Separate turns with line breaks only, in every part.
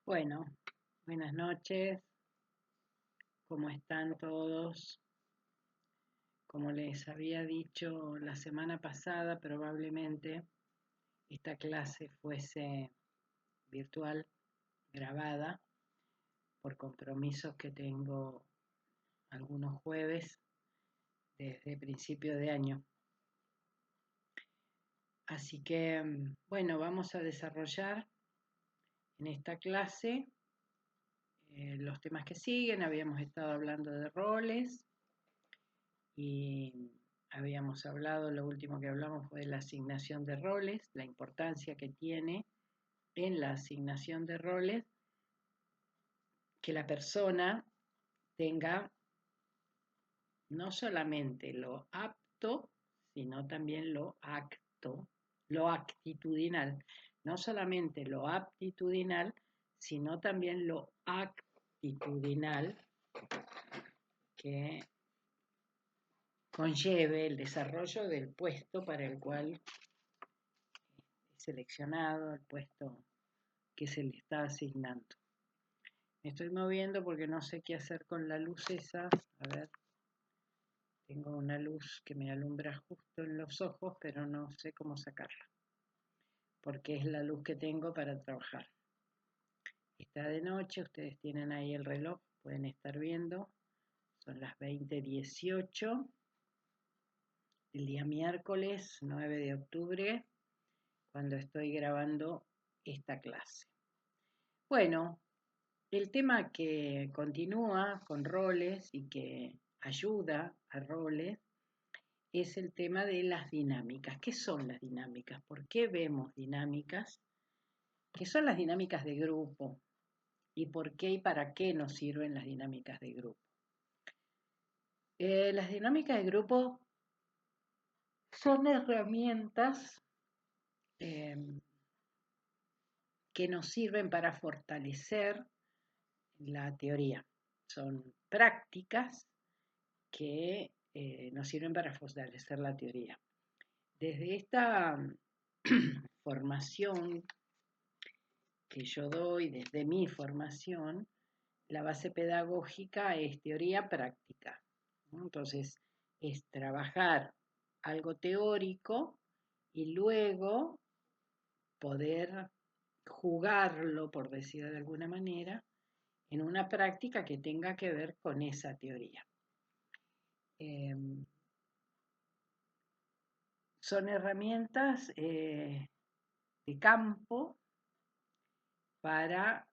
Bueno, buenas noches, ¿cómo están todos? Como les había dicho la semana pasada, probablemente esta clase fuese virtual, grabada, por compromisos que tengo algunos jueves desde principio de año. Así que, bueno, vamos a desarrollar en esta clase los temas que siguen. Habíamos estado hablando de roles y habíamos hablado, lo último que hablamos fue de la asignación de roles, la importancia que tiene en la asignación de roles que la persona tenga no solamente lo apto, sino también lo acto, lo actitudinal, no solamente lo aptitudinal, sino también lo actitudinal que conlleve el desarrollo del puesto para el cual es seleccionado, el puesto que se le está asignando. Me estoy moviendo porque no sé qué hacer con la luz esa. A ver, tengo una luz que me alumbra justo en los ojos, pero no sé cómo sacarla, porque es la luz que tengo para trabajar. Está de noche, ustedes tienen ahí el reloj, pueden estar viendo. Son las 20:18 del día miércoles 9 de octubre, cuando estoy grabando esta clase. Bueno, el tema que continúa con roles y que ayuda a roles es el tema de las dinámicas. ¿Qué son las dinámicas? ¿Por qué vemos dinámicas? ¿Qué son las dinámicas de grupo? ¿Y por qué y para qué nos sirven las dinámicas de grupo? Las dinámicas de grupo son herramientas que nos sirven para fortalecer la teoría. Son prácticas que nos sirven para fortalecer la teoría. Desde esta formación que yo doy, desde mi formación, la base pedagógica es teoría práctica, ¿no? Entonces, es trabajar algo teórico y luego poder jugarlo, por decirlo de alguna manera, en una práctica que tenga que ver con esa teoría. Son herramientas de campo para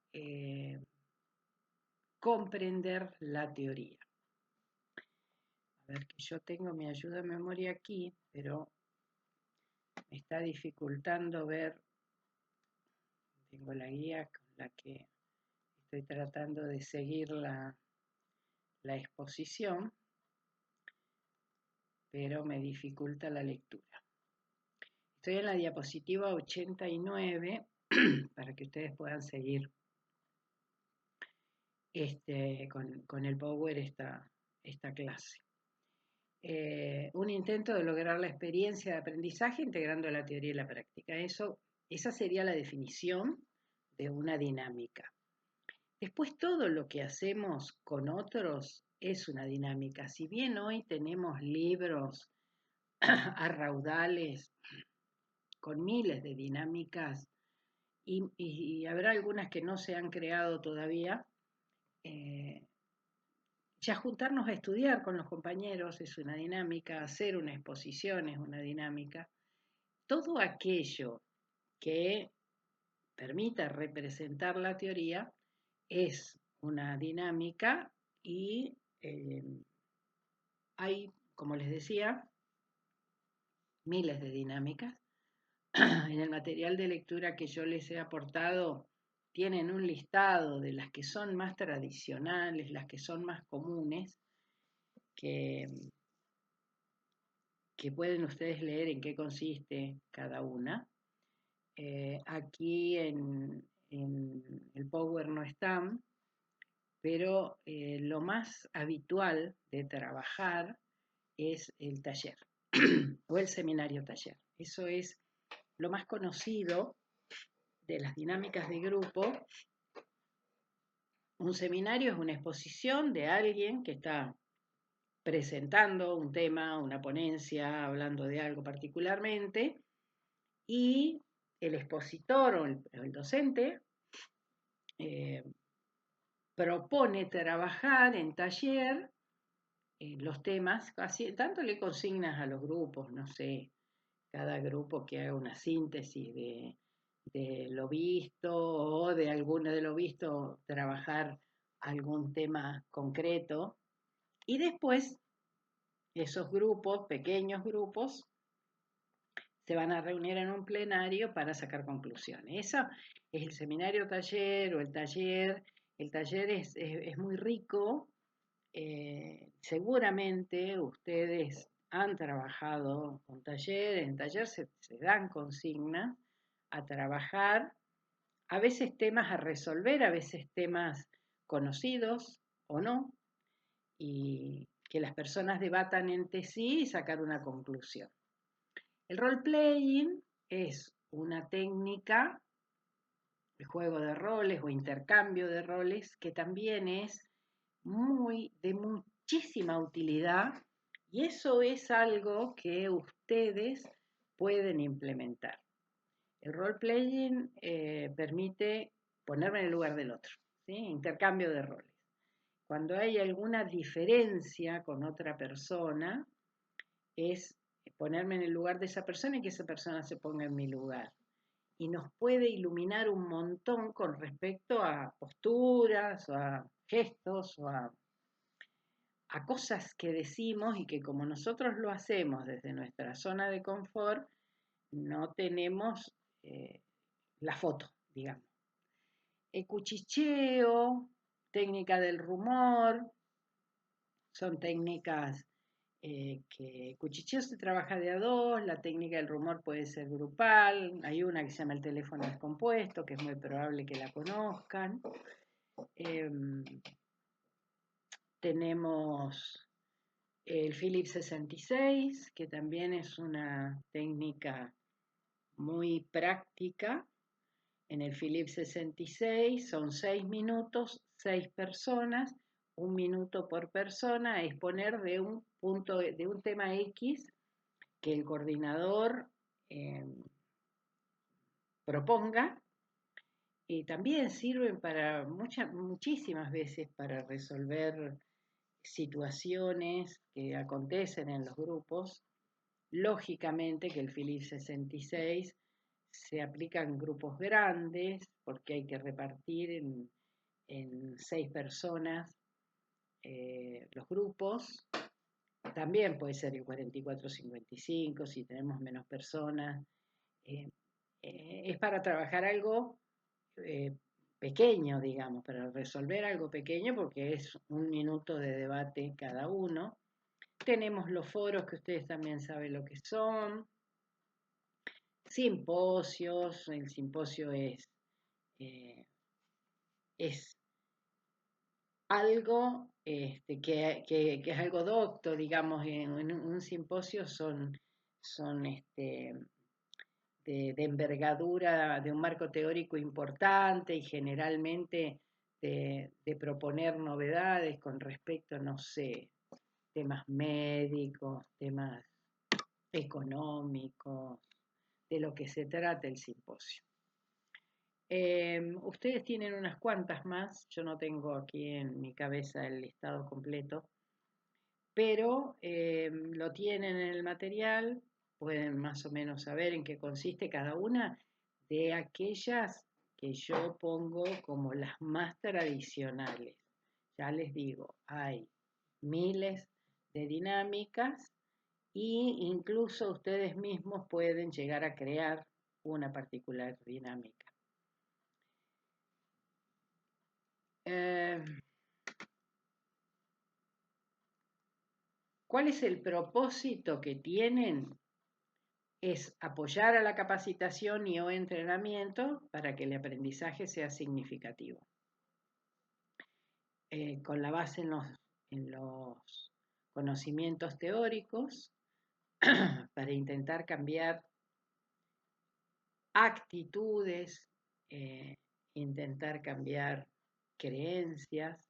comprender la teoría. A ver, que yo tengo mi ayuda de memoria aquí, pero me está dificultando ver. Tengo la guía con la que estoy tratando de seguir la exposición, pero me dificulta la lectura. Estoy en la diapositiva 89 para que ustedes puedan seguir con el Power esta clase. Un intento de lograr la experiencia de aprendizaje integrando la teoría y la práctica. Esa sería la definición de una dinámica. Después todo lo que hacemos con otros es una dinámica. Si bien hoy tenemos libros a raudales con miles de dinámicas y habrá algunas que no se han creado todavía, ya juntarnos a estudiar con los compañeros es una dinámica, hacer una exposición es una dinámica. Todo aquello que permita representar la teoría es una dinámica y hay, como les decía, miles de dinámicas. En el material de lectura que yo les he aportado tienen un listado de las que son más tradicionales, las que son más comunes, que pueden ustedes leer en qué consiste cada una. Aquí en el Power no están, pero lo más habitual de trabajar es el taller o el seminario taller. Eso es lo más conocido de las dinámicas de grupo Un seminario es una exposición de alguien que está presentando un tema, una ponencia, hablando de algo particularmente, y el expositor o el docente propone trabajar en taller los temas, así, tanto le consignas a los grupos, no sé, cada grupo que haga una síntesis de lo visto o de alguno de lo visto trabajar algún tema concreto y después esos grupos, pequeños grupos, se van a reunir en un plenario para sacar conclusiones. Eso es el seminario taller o el taller. El taller es muy rico. Seguramente ustedes han trabajado con taller. En taller se dan consignas a trabajar, a veces temas a resolver, a veces temas conocidos o no, y que las personas debatan entre sí y sacar una conclusión. El role-playing es una técnica de juego de roles o intercambio de roles que también es de muchísima utilidad y eso es algo que ustedes pueden implementar. El role-playing permite ponerme en el lugar del otro, ¿sí? Intercambio de roles. Cuando hay alguna diferencia con otra persona, es ponerme en el lugar de esa persona y que esa persona se ponga en mi lugar. Y nos puede iluminar un montón con respecto a posturas, o a gestos, o a cosas que decimos y que como nosotros lo hacemos desde nuestra zona de confort, no tenemos la foto, digamos. El cuchicheo, técnica del rumor, son técnicas que cuchicheo se trabaja de a dos, la técnica del rumor puede ser grupal, hay una que se llama el teléfono descompuesto, que es muy probable que la conozcan. Tenemos el Philips 66, que también es una técnica muy práctica. En el Philips 66 son 6 minutos, 6 personas, 1 minuto por persona a exponer de un punto, de un tema X que el coordinador proponga, y también sirven para muchísimas veces para resolver situaciones que acontecen en los grupos. Lógicamente que el Philips 66 se aplica en grupos grandes porque hay que repartir en 6 personas los grupos. También puede ser el 44-55 si tenemos menos personas. Eh, es para trabajar algo pequeño, digamos, para resolver algo pequeño porque es 1 minuto de debate cada uno. Tenemos los foros que ustedes también saben lo que son. Simposios, el simposio es algo que es algo docto, digamos, en un simposio son de envergadura, de un marco teórico importante y generalmente de proponer novedades con respecto, no sé, temas médicos, temas económicos, de lo que se trata el simposio. Ustedes tienen unas cuantas más, yo no tengo aquí en mi cabeza el listado completo, pero lo tienen en el material, pueden más o menos saber en qué consiste cada una de aquellas que yo pongo como las más tradicionales. Ya les digo, hay miles de dinámicas e incluso ustedes mismos pueden llegar a crear una particular dinámica. ¿Cuál es el propósito que tienen? Es apoyar a la capacitación y o entrenamiento para que el aprendizaje sea significativo. Con la base en los conocimientos teóricos, para intentar cambiar actitudes, intentar cambiar creencias,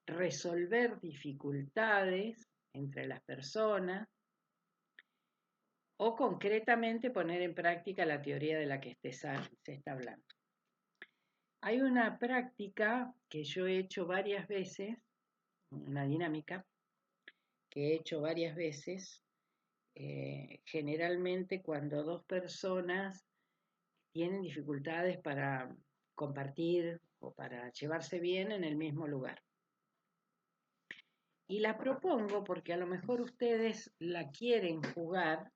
resolver dificultades entre las personas o concretamente poner en práctica la teoría de la que se está hablando. Hay una práctica que yo he hecho varias veces, una dinámica que he hecho varias veces, generalmente cuando dos personas tienen dificultades para compartir o para llevarse bien en el mismo lugar. Y la propongo porque a lo mejor ustedes la quieren jugar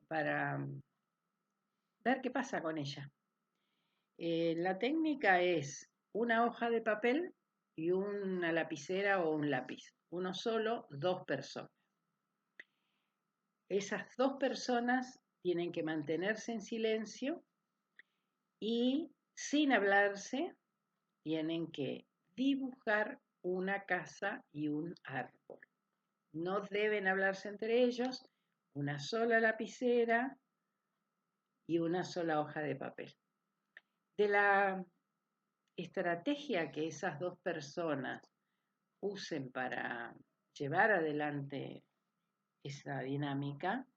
para ver qué pasa con ella. La técnica es una hoja de papel y una lapicera o un lápiz. Uno solo, dos personas. Esas dos personas tienen que mantenerse en silencio y sin hablarse tienen que dibujar una casa y un árbol. No deben hablarse entre ellos, una sola lapicera y una sola hoja de papel. De la estrategia que esas dos personas usen para llevar adelante esa dinámica,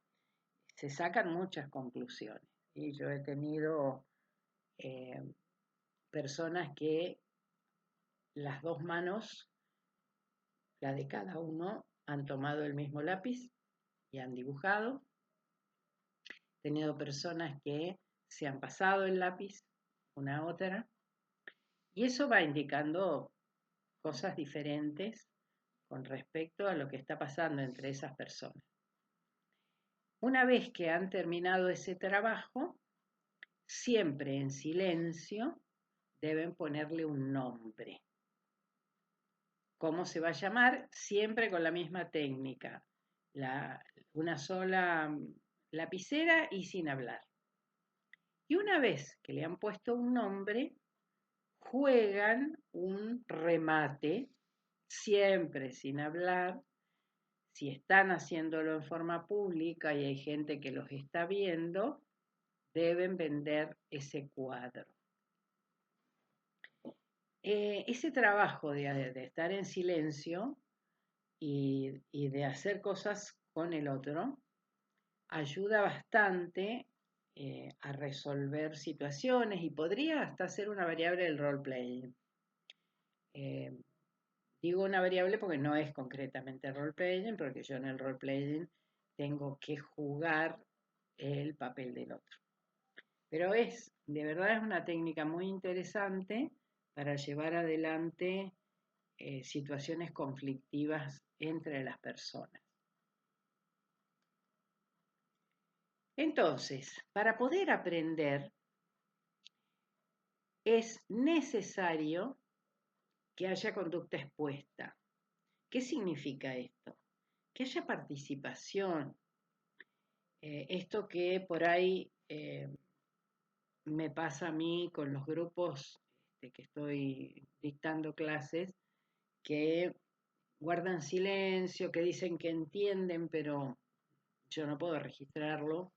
se sacan muchas conclusiones. Y yo he tenido personas que las dos manos, la de cada uno, han tomado el mismo lápiz y han dibujado. He tenido personas que se han pasado el lápiz una a otra. Y eso va indicando cosas diferentes con respecto a lo que está pasando entre esas personas. Una vez que han terminado ese trabajo, siempre en silencio deben ponerle un nombre. ¿Cómo se va a llamar? Siempre con la misma técnica. Una sola lapicera y sin hablar. Y una vez que le han puesto un nombre, juegan un remate, siempre sin hablar. Si están haciéndolo en forma pública y hay gente que los está viendo, deben vender ese cuadro. Ese trabajo de estar en silencio y de hacer cosas con el otro ayuda bastante a resolver situaciones y podría hasta ser una variable del role-playing. Digo una variable porque no es concretamente role-playing, porque yo en el role-playing tengo que jugar el papel del otro. Pero de verdad es una técnica muy interesante para llevar adelante situaciones conflictivas entre las personas. Entonces, para poder aprender es necesario que haya conducta expuesta. ¿Qué significa esto? Que haya participación. Esto que por ahí me pasa a mí con los grupos que estoy dictando clases, que guardan silencio, que dicen que entienden, pero yo no puedo registrarlo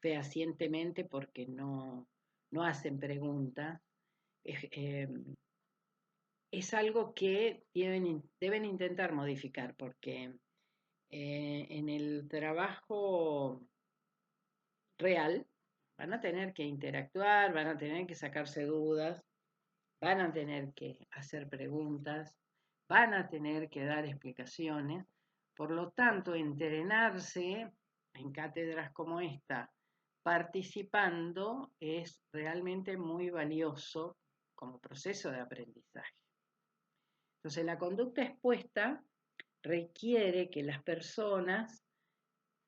fehacientemente porque no hacen preguntas. Es algo que deben intentar modificar porque en el trabajo real van a tener que interactuar, van a tener que sacarse dudas, van a tener que hacer preguntas, van a tener que dar explicaciones. Por lo tanto, entrenarse en cátedras como esta, participando, es realmente muy valioso como proceso de aprendizaje. Entonces, la conducta expuesta requiere que las personas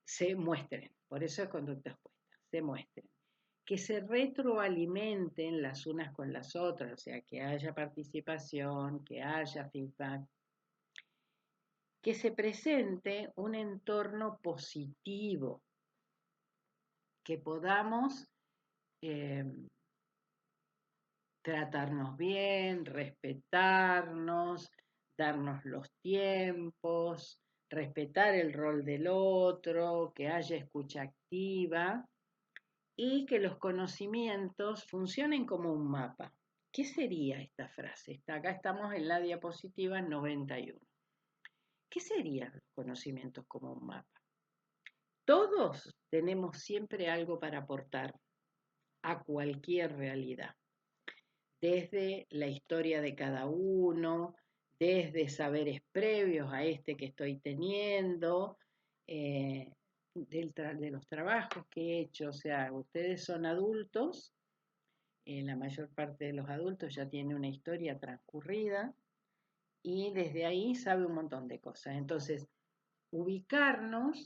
se muestren, por eso es conducta expuesta, se muestren, que se retroalimenten las unas con las otras, o sea, que haya participación, que haya feedback, que se presente un entorno positivo, que podamos tratarnos bien, respetarnos, darnos los tiempos, respetar el rol del otro, que haya escucha activa y que los conocimientos funcionen como un mapa, ¿Qué sería esta frase? Acá estamos en la diapositiva 91. ¿Qué serían los conocimientos como un mapa? Todos tenemos siempre algo para aportar a cualquier realidad, desde la historia de cada uno, desde saberes previos a este que estoy teniendo, de los trabajos que he hecho. O sea, ustedes son adultos, la mayor parte de los adultos ya tiene una historia transcurrida y desde ahí sabe un montón de cosas. Entonces, ubicarnos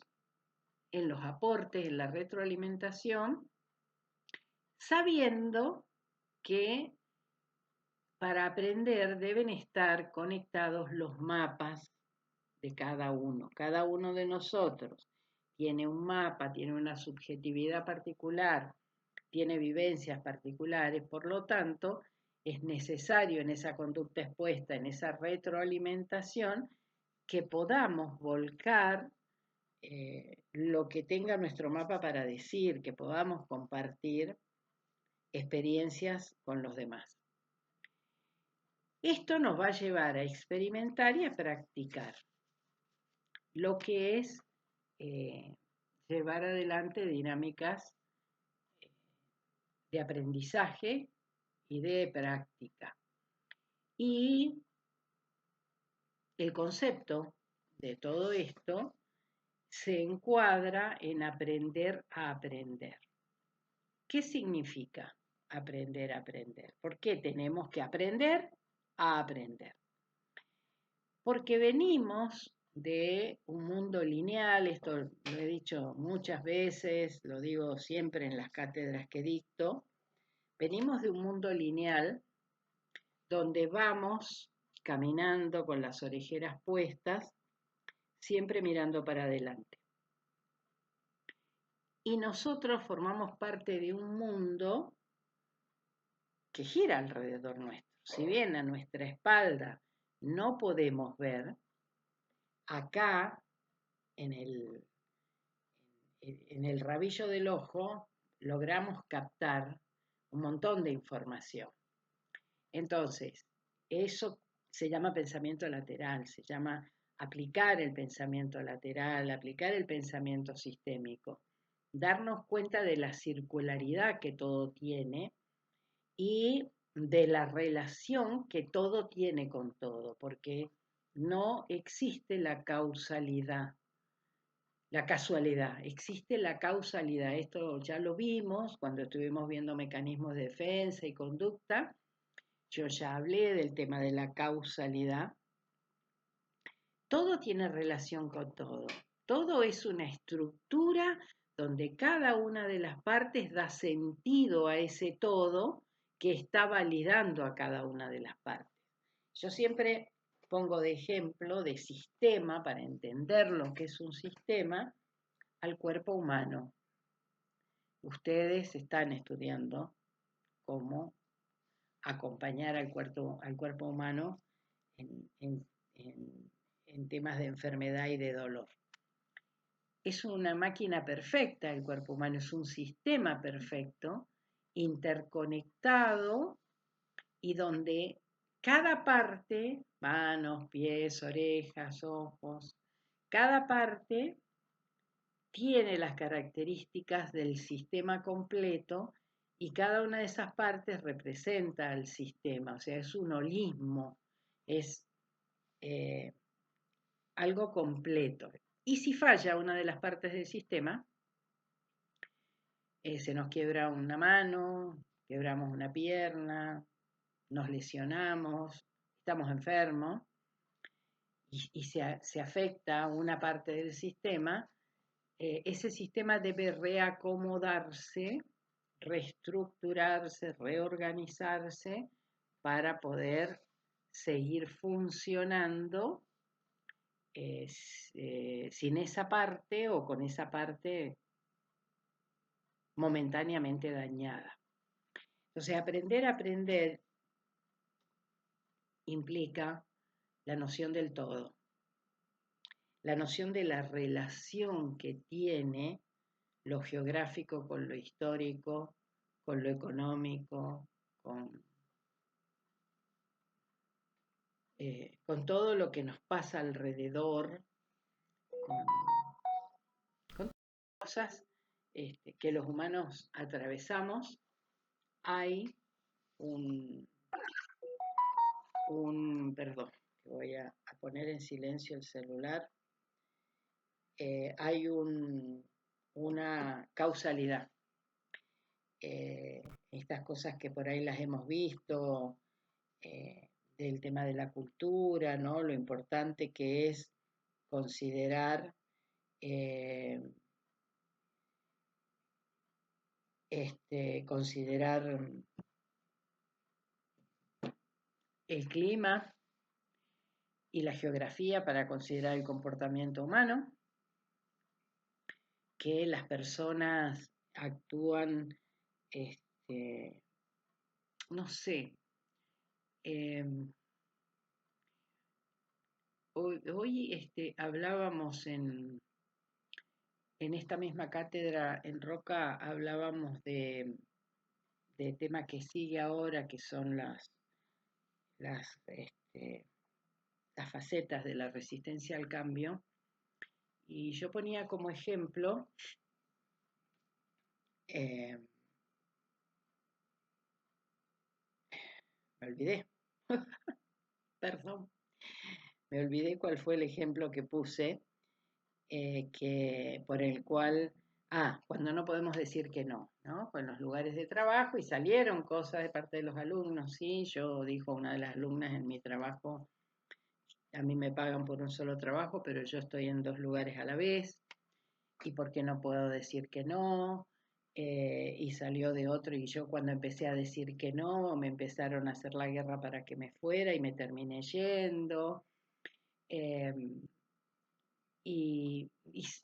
en los aportes, en la retroalimentación, sabiendo que para aprender deben estar conectados los mapas de cada uno. Cada uno de nosotros tiene un mapa, tiene una subjetividad particular, tiene vivencias particulares, por lo tanto, es necesario en esa conducta expuesta, en esa retroalimentación, que podamos volcar lo que tenga nuestro mapa para decir, que podamos compartir experiencias con los demás. Esto nos va a llevar a experimentar y a practicar lo que es llevar adelante dinámicas de aprendizaje y de práctica. Y el concepto de todo esto se encuadra en aprender a aprender. ¿Qué significa aprender a aprender? ¿Por qué tenemos que aprender a aprender? Porque venimos de un mundo lineal, esto lo he dicho muchas veces, lo digo siempre en las cátedras que dicto, venimos de un mundo lineal donde vamos caminando con las orejeras puestas, siempre mirando para adelante. Y nosotros formamos parte de un mundo que gira alrededor nuestro. Si bien a nuestra espalda no podemos ver, acá en el rabillo del ojo logramos captar un montón de información. Entonces, eso se llama pensamiento lateral, se llama aplicar el pensamiento lateral, aplicar el pensamiento sistémico, darnos cuenta de la circularidad que todo tiene y de la relación que todo tiene con todo, porque no existe la causalidad, la casualidad, existe la causalidad. Esto ya lo vimos cuando estuvimos viendo mecanismos de defensa y conducta. Yo ya hablé del tema de la causalidad. Todo tiene relación con todo. Todo es una estructura donde cada una de las partes da sentido a ese todo que está validando a cada una de las partes. Yo siempre pongo de ejemplo, de sistema, para entender lo que es un sistema, al cuerpo humano. Ustedes están estudiando cómo acompañar al cuerpo humano en temas de enfermedad y de dolor. Es una máquina perfecta el cuerpo humano, es un sistema perfecto, interconectado y donde cada parte, manos, pies, orejas, ojos, cada parte tiene las características del sistema completo y cada una de esas partes representa al sistema, o sea, es un holismo, es algo completo. Y si falla una de las partes del sistema, se nos quiebra una mano, quebramos una pierna, nos lesionamos, estamos enfermos y se afecta una parte del sistema, ese sistema debe reacomodarse, reestructurarse, reorganizarse para poder seguir funcionando sin esa parte o con esa parte momentáneamente dañada. Entonces, aprender a aprender implica la noción del todo, la noción de la relación que tiene lo geográfico con lo histórico, con lo económico, con con todo lo que nos pasa alrededor, con cosas que los humanos atravesamos, hay perdón, voy a poner en silencio el celular, hay una causalidad. Estas cosas que por ahí las hemos visto, del tema de la cultura, ¿no? Lo importante que es considerar considerar el clima y la geografía para considerar el comportamiento humano, que las personas actúan, no sé, hoy hablábamos en esta misma cátedra en Roca, hablábamos de tema que sigue ahora, que son las facetas de la resistencia al cambio, y yo ponía como ejemplo me olvidé, perdón, me olvidé cuál fue el ejemplo que puse, por el cual, cuando no podemos decir que no, ¿no? Con los lugares de trabajo, y salieron cosas de parte de los alumnos, sí, yo dijo una de las alumnas en mi trabajo, a mí me pagan por un solo trabajo, pero yo estoy en 2 lugares a la vez, y por qué no puedo decir que no, y salió de otro, y yo cuando empecé a decir que no, me empezaron a hacer la guerra para que me fuera y me terminé yendo. Y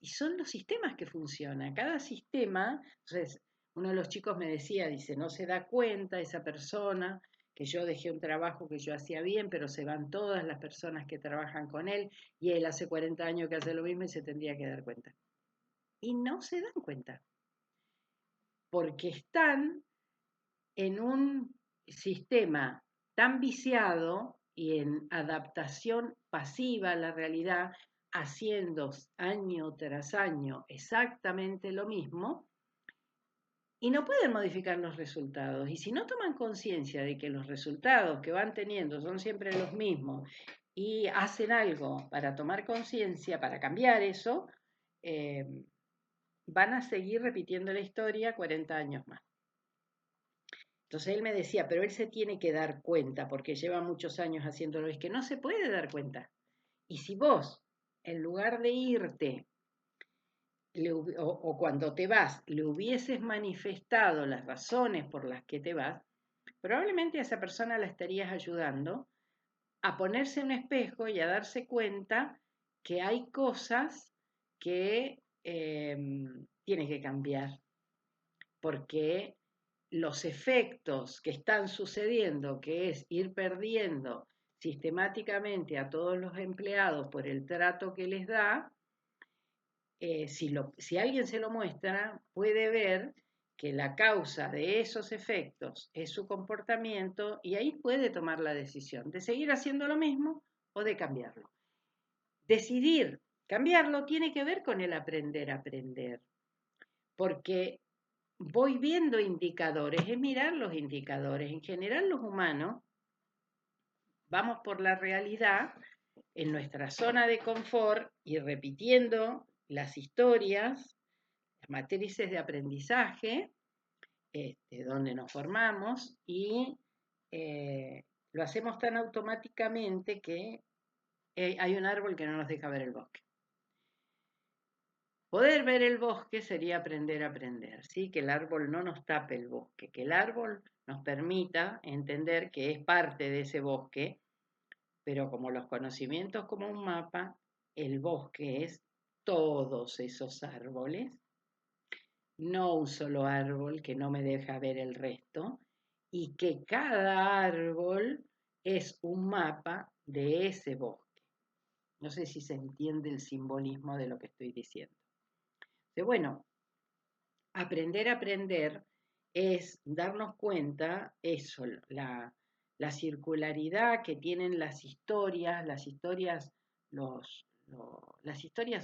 son los sistemas que funcionan. Cada sistema, entonces uno de los chicos me decía, dice, no se da cuenta esa persona que yo dejé un trabajo que yo hacía bien, pero se van todas las personas que trabajan con él y él hace 40 años que hace lo mismo y se tendría que dar cuenta. Y no se dan cuenta, porque están en un sistema tan viciado y en adaptación pasiva a la realidad, haciendo año tras año exactamente lo mismo, y no pueden modificar los resultados. Y si no toman conciencia de que los resultados que van teniendo son siempre los mismos y hacen algo para tomar conciencia, para cambiar eso, van a seguir repitiendo la historia 40 años más. Entonces él me decía, pero él se tiene que dar cuenta, porque lleva muchos años haciéndolo, es que no se puede dar cuenta. Y si vos, en lugar de irte, o cuando te vas, le hubieses manifestado las razones por las que te vas, probablemente a esa persona la estarías ayudando a ponerse en un espejo y a darse cuenta que hay cosas que tiene que cambiar, porque los efectos que están sucediendo, que es ir perdiendo sistemáticamente a todos los empleados por el trato que les da, si alguien se lo muestra, puede ver que la causa de esos efectos es su comportamiento y ahí puede tomar la decisión de seguir haciendo lo mismo o de cambiarlo. Decidir cambiarlo tiene que ver con el aprender a aprender, porque voy viendo indicadores, es mirar los indicadores. En general los humanos vamos por la realidad en nuestra zona de confort y repitiendo las historias, las matrices de aprendizaje, donde nos formamos y lo hacemos tan automáticamente que hay un árbol que no nos deja ver el bosque. Poder ver el bosque sería aprender a aprender, ¿sí? Que el árbol no nos tape el bosque, que el árbol nos permita entender que es parte de ese bosque, pero como los conocimientos como un mapa, el bosque es todos esos árboles, no un solo árbol que no me deja ver el resto, y que cada árbol es un mapa de ese bosque. No sé si se entiende el simbolismo de lo que estoy diciendo. Bueno, aprender a aprender es darnos cuenta, eso, la circularidad que tienen las historias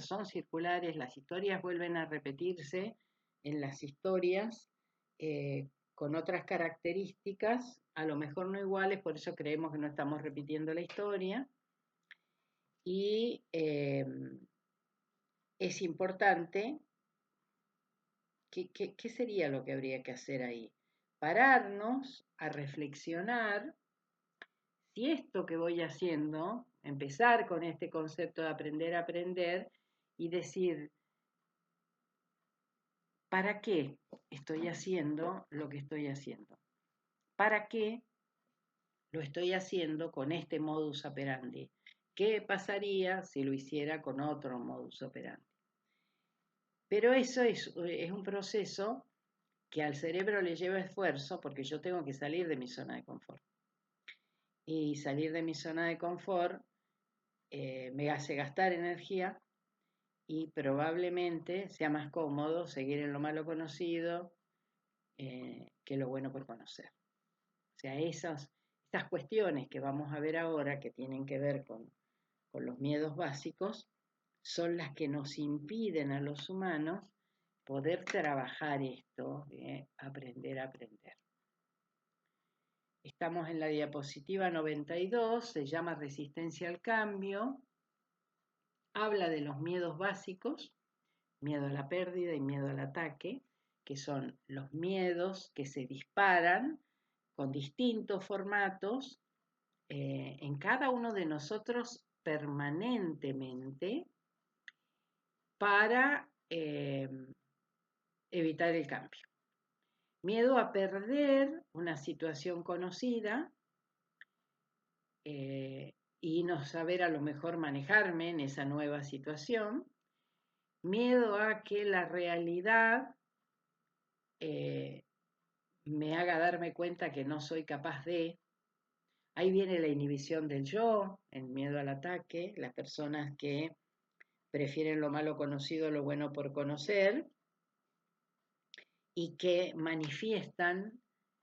son circulares, las historias vuelven a repetirse en las historias con otras características, a lo mejor no iguales, por eso creemos que no estamos repitiendo la historia. Y es importante, ¿qué sería lo que habría que hacer ahí? Pararnos a reflexionar si esto que voy haciendo, empezar con este concepto de aprender a aprender y decir, ¿para qué estoy haciendo lo que estoy haciendo? ¿Para qué lo estoy haciendo con este modus operandi? ¿Qué pasaría si lo hiciera con otro modus operandi? Pero eso es un proceso que al cerebro le lleva esfuerzo porque yo tengo que salir de mi zona de confort. Y salir de mi zona de confort me hace gastar energía y probablemente sea más cómodo seguir en lo malo conocido que lo bueno por conocer. O sea, estas cuestiones que vamos a ver ahora, que tienen que ver con los miedos básicos, son las que nos impiden a los humanos poder trabajar esto de aprender a aprender. Estamos en la diapositiva 92, se llama Resistencia al Cambio, habla de los miedos básicos, miedo a la pérdida y miedo al ataque, que son los miedos que se disparan con distintos formatos en cada uno de nosotros permanentemente para evitar el cambio. Miedo a perder una situación conocida y no saber a lo mejor manejarme en esa nueva situación. Miedo a que la realidad me haga darme cuenta que no soy capaz de. Ahí viene la inhibición del yo, el miedo al ataque, las personas que prefieren lo malo conocido a lo bueno por conocer y que manifiestan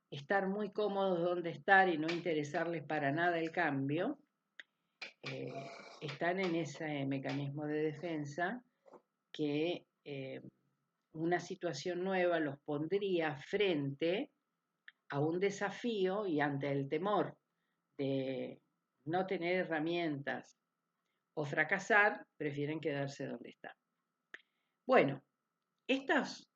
estar muy cómodos donde estar y no interesarles para nada el cambio, están en ese mecanismo de defensa que una situación nueva los pondría frente a un desafío y ante el temor de no tener herramientas o fracasar, prefieren quedarse donde están. Bueno, estos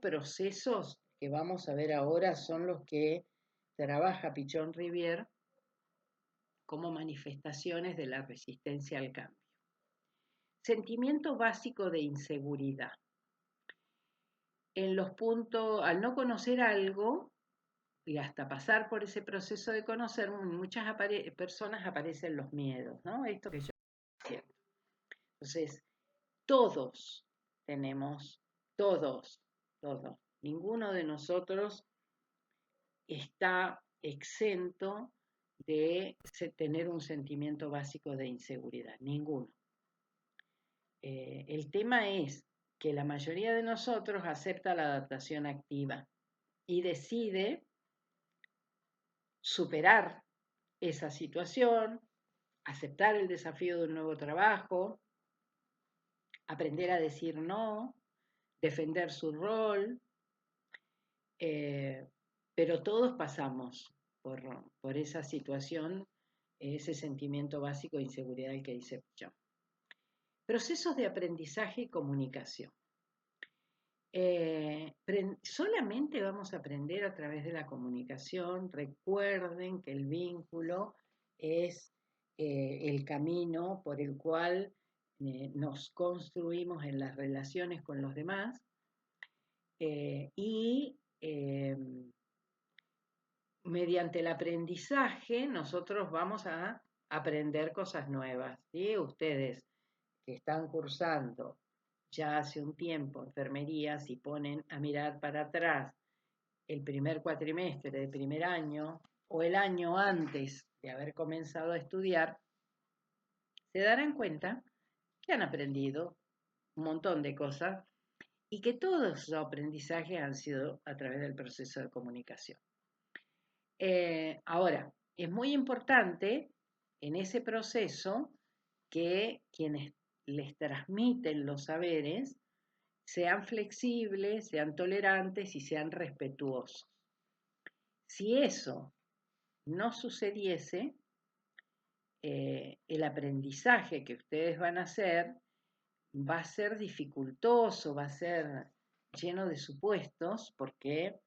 procesos que vamos a ver ahora son los que trabaja Pichon Rivière como manifestaciones de la resistencia al cambio. Sentimiento básico de inseguridad. En los puntos, al no conocer algo, y hasta pasar por ese proceso de conocer, en muchas personas aparecen los miedos, ¿no? Esto que yo estoy diciendo. Entonces, todos tenemos, todos, ninguno de nosotros está exento de tener un sentimiento básico de inseguridad, ninguno. El tema es que la mayoría de nosotros acepta la adaptación activa y decide superar esa situación, aceptar el desafío de un nuevo trabajo, aprender a decir no, defender su rol, pero todos pasamos por esa situación, ese sentimiento básico de inseguridad que dice yo. Procesos de aprendizaje y comunicación. Solamente vamos a aprender a través de la comunicación. Recuerden que el vínculo es el camino por el cual nos construimos en las relaciones con los demás y mediante el aprendizaje nosotros vamos a aprender cosas nuevas, ¿sí? Ustedes que están cursando ya hace un tiempo enfermería, si ponen a mirar para atrás el primer cuatrimestre del primer año o el año antes de haber comenzado a estudiar, se darán cuenta que han aprendido un montón de cosas y que todos esos aprendizajes han sido a través del proceso de comunicación. Ahora, es muy importante en ese proceso que quienes les transmiten los saberes sean flexibles, sean tolerantes y sean respetuosos. Si eso no sucediese, el aprendizaje que ustedes van a hacer va a ser dificultoso, va a ser lleno de supuestos, porque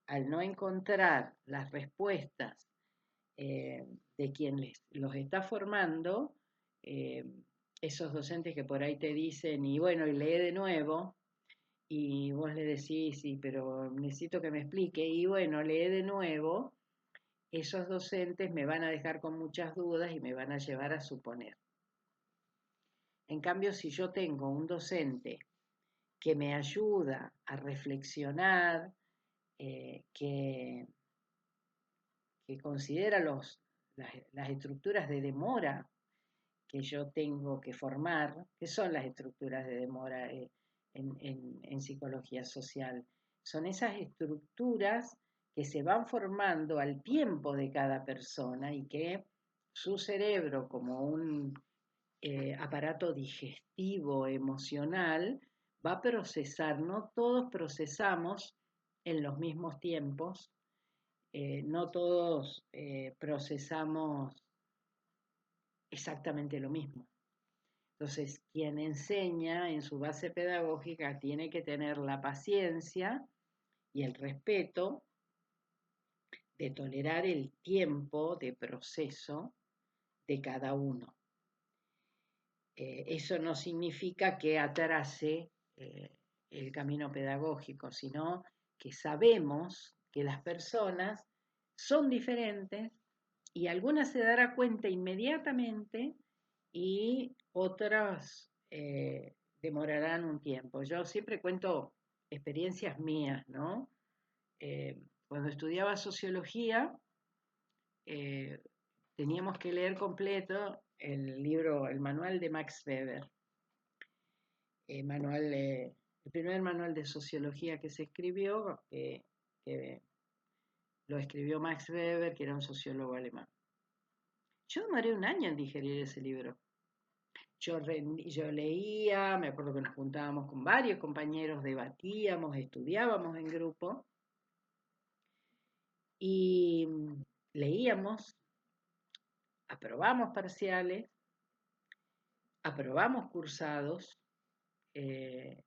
al no encontrar las respuestas de quien los está formando, eh, esos docentes que por ahí te dicen, y bueno, y lee de nuevo, y vos le decís, sí, pero necesito que me explique, y bueno, lee de nuevo, esos docentes me van a dejar con muchas dudas y me van a llevar a suponer. En cambio, si yo tengo un docente que me ayuda a reflexionar, que considera las estructuras de demora que yo tengo que formar, que son las estructuras de demora en psicología social. Son esas estructuras que se van formando al tiempo de cada persona y que su cerebro, como un aparato digestivo emocional, va a procesar. No todos procesamos en los mismos tiempos, no todos procesamos exactamente lo mismo. Entonces, quien enseña en su base pedagógica tiene que tener la paciencia y el respeto de tolerar el tiempo de proceso de cada uno. Eso no significa que atrase el camino pedagógico, sino que sabemos que las personas son diferentes y algunas se dará cuenta inmediatamente y otras demorarán un tiempo. Yo siempre cuento experiencias mías, ¿no? Cuando estudiaba sociología, eh, teníamos que leer completo el libro, el manual de Max Weber, el primer manual de sociología que se escribió, que lo escribió Max Weber, que era un sociólogo alemán. Yo demoré un año en digerir ese libro. Yo leía, me acuerdo que nos juntábamos con varios compañeros, debatíamos, estudiábamos en grupo y leíamos, aprobamos parciales, aprobamos cursados,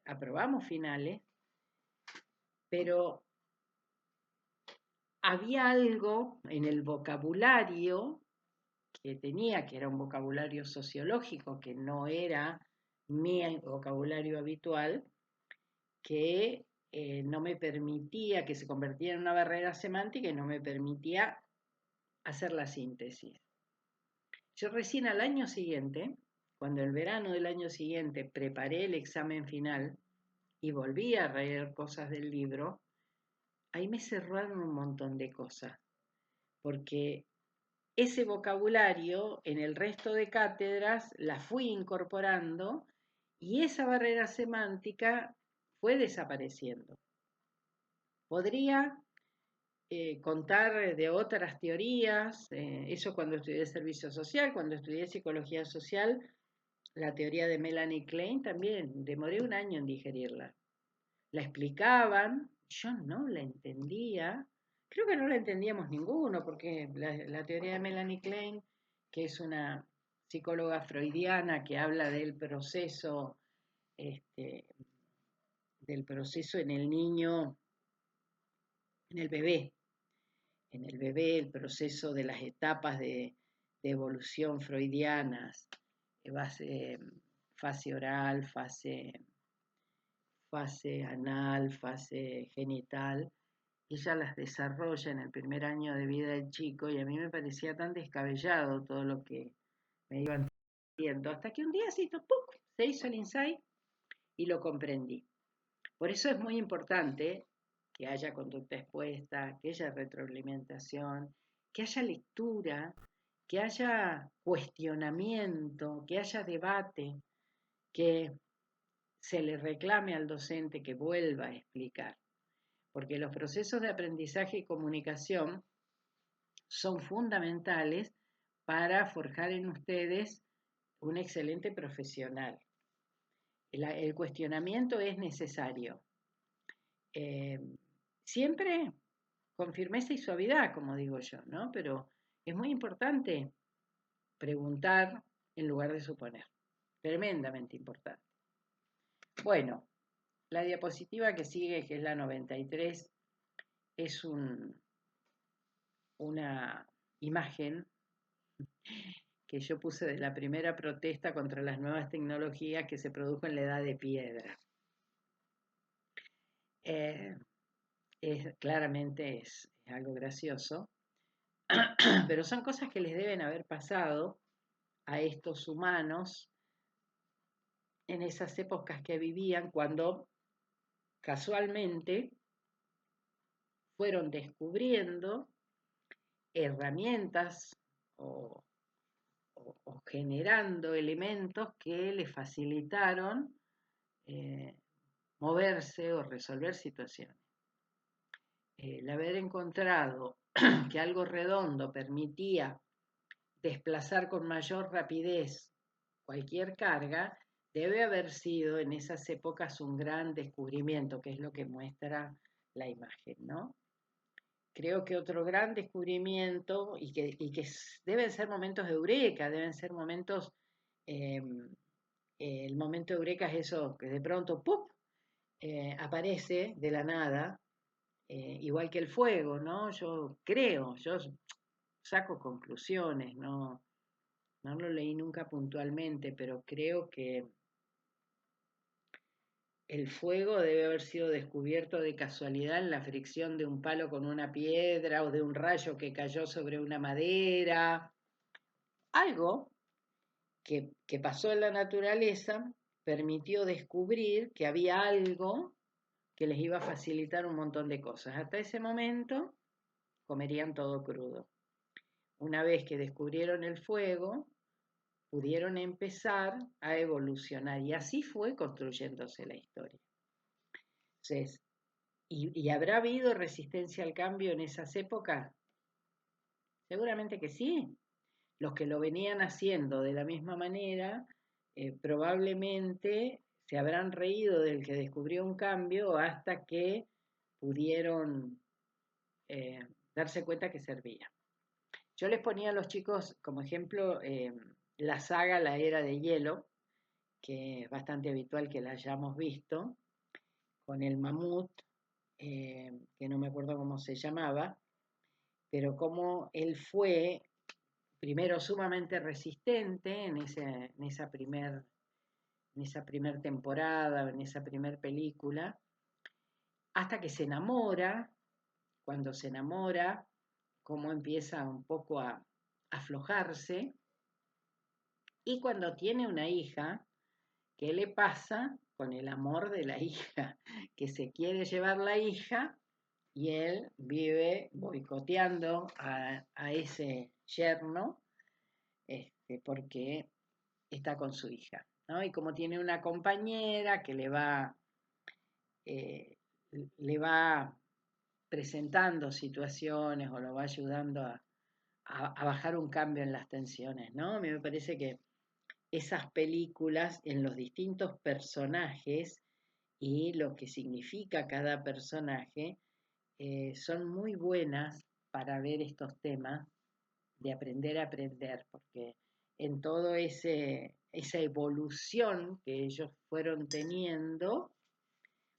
aprobamos finales, pero había algo en el vocabulario que tenía, que era un vocabulario sociológico, que no era mi vocabulario habitual, que no me permitía, que se convertía en una barrera semántica y no me permitía hacer la síntesis. Yo recién al año siguiente, cuando el verano del año siguiente preparé el examen final y volví a leer cosas del libro, ahí me cerraron un montón de cosas, porque ese vocabulario en el resto de cátedras la fui incorporando y esa barrera semántica fue desapareciendo. Podría contar de otras teorías, eso cuando estudié servicio social, cuando estudié psicología social, la teoría de Melanie Klein también, demoré un año en digerirla. La explicaban, yo no la entendía, creo que no la entendíamos ninguno, porque la teoría de Melanie Klein, que es una psicóloga freudiana que habla este, del proceso en el niño, en el bebé, el proceso de las etapas de evolución freudianas, fase oral, fase anal, fase genital, ella las desarrolla en el primer año de vida del chico y a mí me parecía tan descabellado todo lo que me iban diciendo, hasta que un día así, se hizo el insight y lo comprendí. Por eso es muy importante que haya conducta expuesta, que haya retroalimentación, que haya lectura, que haya cuestionamiento, que haya debate, que se le reclame al docente que vuelva a explicar. Porque los procesos de aprendizaje y comunicación son fundamentales para forjar en ustedes un excelente profesional. El cuestionamiento es necesario. Eh, siempre con firmeza y suavidad, como digo yo, ¿no? Pero es muy importante preguntar en lugar de suponer. Tremendamente importante. Bueno, la diapositiva que sigue, que es la 93, es una imagen que yo puse de la primera protesta contra las nuevas tecnologías que se produjo en la Edad de Piedra. Claramente es algo gracioso, pero son cosas que les deben haber pasado a estos humanos en esas épocas que vivían cuando casualmente fueron descubriendo herramientas o, o generando elementos que les facilitaron moverse o resolver situaciones. El haber encontrado que algo redondo permitía desplazar con mayor rapidez cualquier carga, debe haber sido en esas épocas un gran descubrimiento, que es lo que muestra la imagen, ¿no? Creo que otro gran descubrimiento, y que deben ser momentos de eureka, deben ser momentos, eh, el momento de eureka es eso, que de pronto, ¡pum!, aparece de la nada, igual que el fuego, ¿no? Yo creo, yo saco conclusiones, no lo leí nunca puntualmente, pero creo que el fuego debe haber sido descubierto de casualidad en la fricción de un palo con una piedra o de un rayo que cayó sobre una madera. Algo que pasó en la naturaleza permitió descubrir que había algo que les iba a facilitar un montón de cosas. Hasta ese momento comerían todo crudo. Una vez que descubrieron el fuego, pudieron empezar a evolucionar y así fue construyéndose la historia. Entonces, ¿y habrá habido resistencia al cambio en esas épocas? Seguramente que sí. Los que lo venían haciendo de la misma manera, probablemente se habrán reído del que descubrió un cambio hasta que pudieron darse cuenta que servía. Yo les ponía a los chicos como ejemplo la saga La Era de Hielo, que es bastante habitual que la hayamos visto, con el mamut, que no me acuerdo cómo se llamaba, pero como él fue primero sumamente resistente en esa primer temporada, en esa primer película, hasta que se enamora. Cuando se enamora, cómo empieza un poco a aflojarse, y cuando tiene una hija, ¿qué le pasa con el amor de la hija? Que se quiere llevar la hija y él vive boicoteando a ese yerno, porque está con su hija, ¿no? Y como tiene una compañera que eh, le va presentando situaciones o lo va ayudando a bajar un cambio en las tensiones, ¿no? A mí me parece que esas películas en los distintos personajes y lo que significa cada personaje son muy buenas para ver estos temas de aprender a aprender, porque en todo esa evolución que ellos fueron teniendo,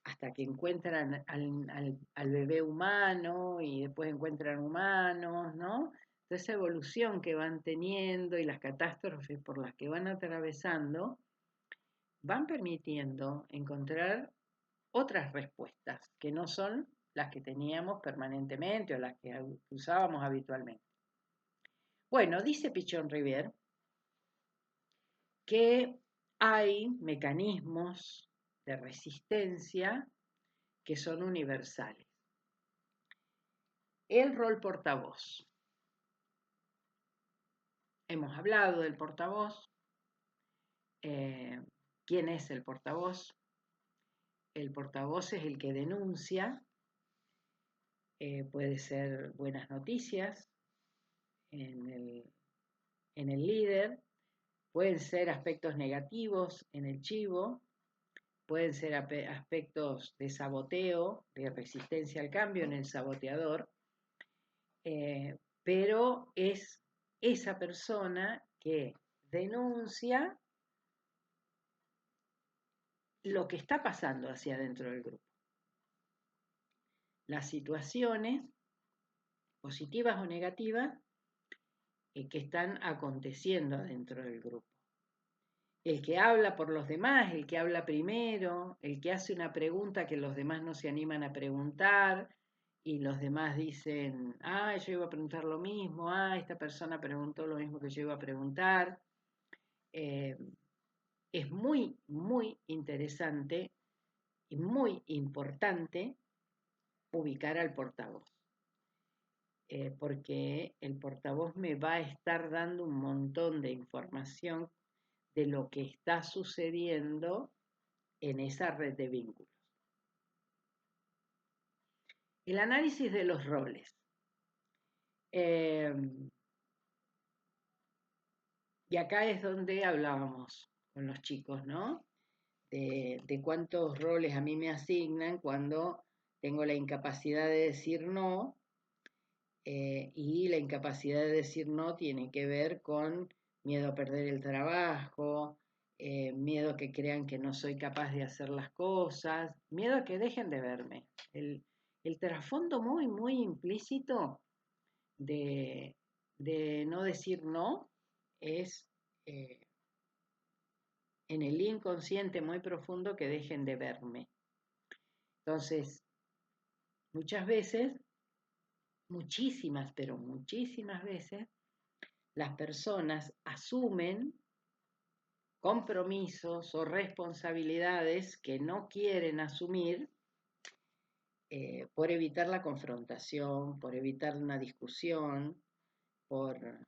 hasta que encuentran al bebé humano y después encuentran humanos, ¿no? Toda esa evolución que van teniendo y las catástrofes por las que van atravesando, van permitiendo encontrar otras respuestas que no son las que teníamos permanentemente o las que usábamos habitualmente. Bueno, dice Pichon Rivière que hay mecanismos de resistencia que son universales. El rol portavoz. Hemos hablado del portavoz. ¿Quién es el portavoz? El portavoz es el que denuncia. Puede ser buenas noticias, en el líder, pueden ser aspectos negativos en el chivo, pueden ser aspectos de saboteo, de resistencia al cambio en el saboteador, pero es esa persona que denuncia lo que está pasando hacia adentro del grupo. Las situaciones, positivas o negativas, que están aconteciendo dentro del grupo. El que habla por los demás, el que habla primero, el que hace una pregunta que los demás no se animan a preguntar y los demás dicen, yo iba a preguntar lo mismo, esta persona preguntó lo mismo que yo iba a preguntar. Es muy, muy interesante y muy importante ubicar al portavoz. Porque el portavoz me va a estar dando un montón de información de lo que está sucediendo en esa red de vínculos. El análisis de los roles. Y acá es donde hablábamos con los chicos, ¿no? De cuántos roles a mí me asignan cuando tengo la incapacidad de decir no, y la incapacidad de decir no tiene que ver con miedo a perder el trabajo, miedo a que crean que no soy capaz de hacer las cosas, miedo a que dejen de verme. El trasfondo muy, muy implícito de no decir no es en el inconsciente muy profundo que dejen de verme. Entonces, muchas veces, muchísimas, pero muchísimas veces, las personas asumen compromisos o responsabilidades que no quieren asumir por evitar la confrontación, por evitar una discusión, por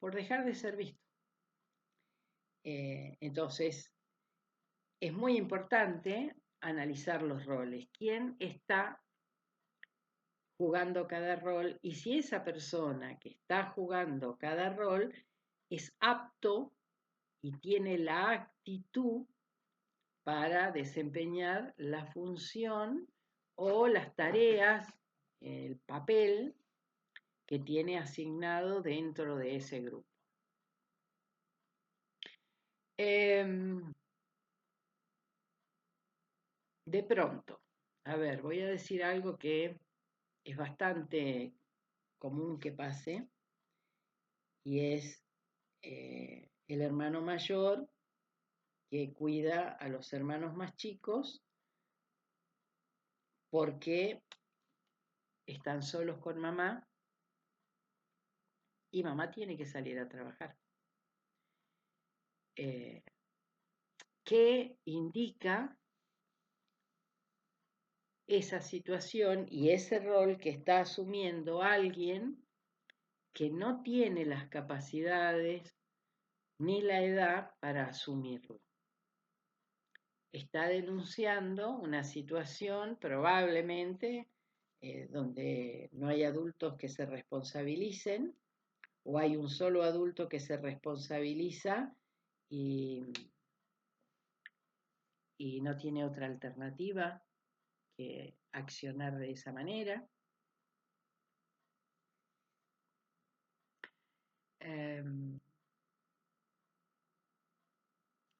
dejar de ser visto. Entonces, es muy importante analizar los roles. ¿Quién está jugando cada rol? Y si esa persona que está jugando cada rol es apto y tiene la actitud para desempeñar la función o las tareas, el papel que tiene asignado dentro de ese grupo. De pronto, a ver, voy a decir algo que es bastante común que pase, y es el hermano mayor que cuida a los hermanos más chicos porque están solos con mamá y mamá tiene que salir a trabajar. ¿Qué indica esa situación y ese rol que está asumiendo alguien que no tiene las capacidades ni la edad para asumirlo? Está denunciando una situación probablemente donde no hay adultos que se responsabilicen, o hay un solo adulto que se responsabiliza y no tiene otra alternativa que accionar de esa manera.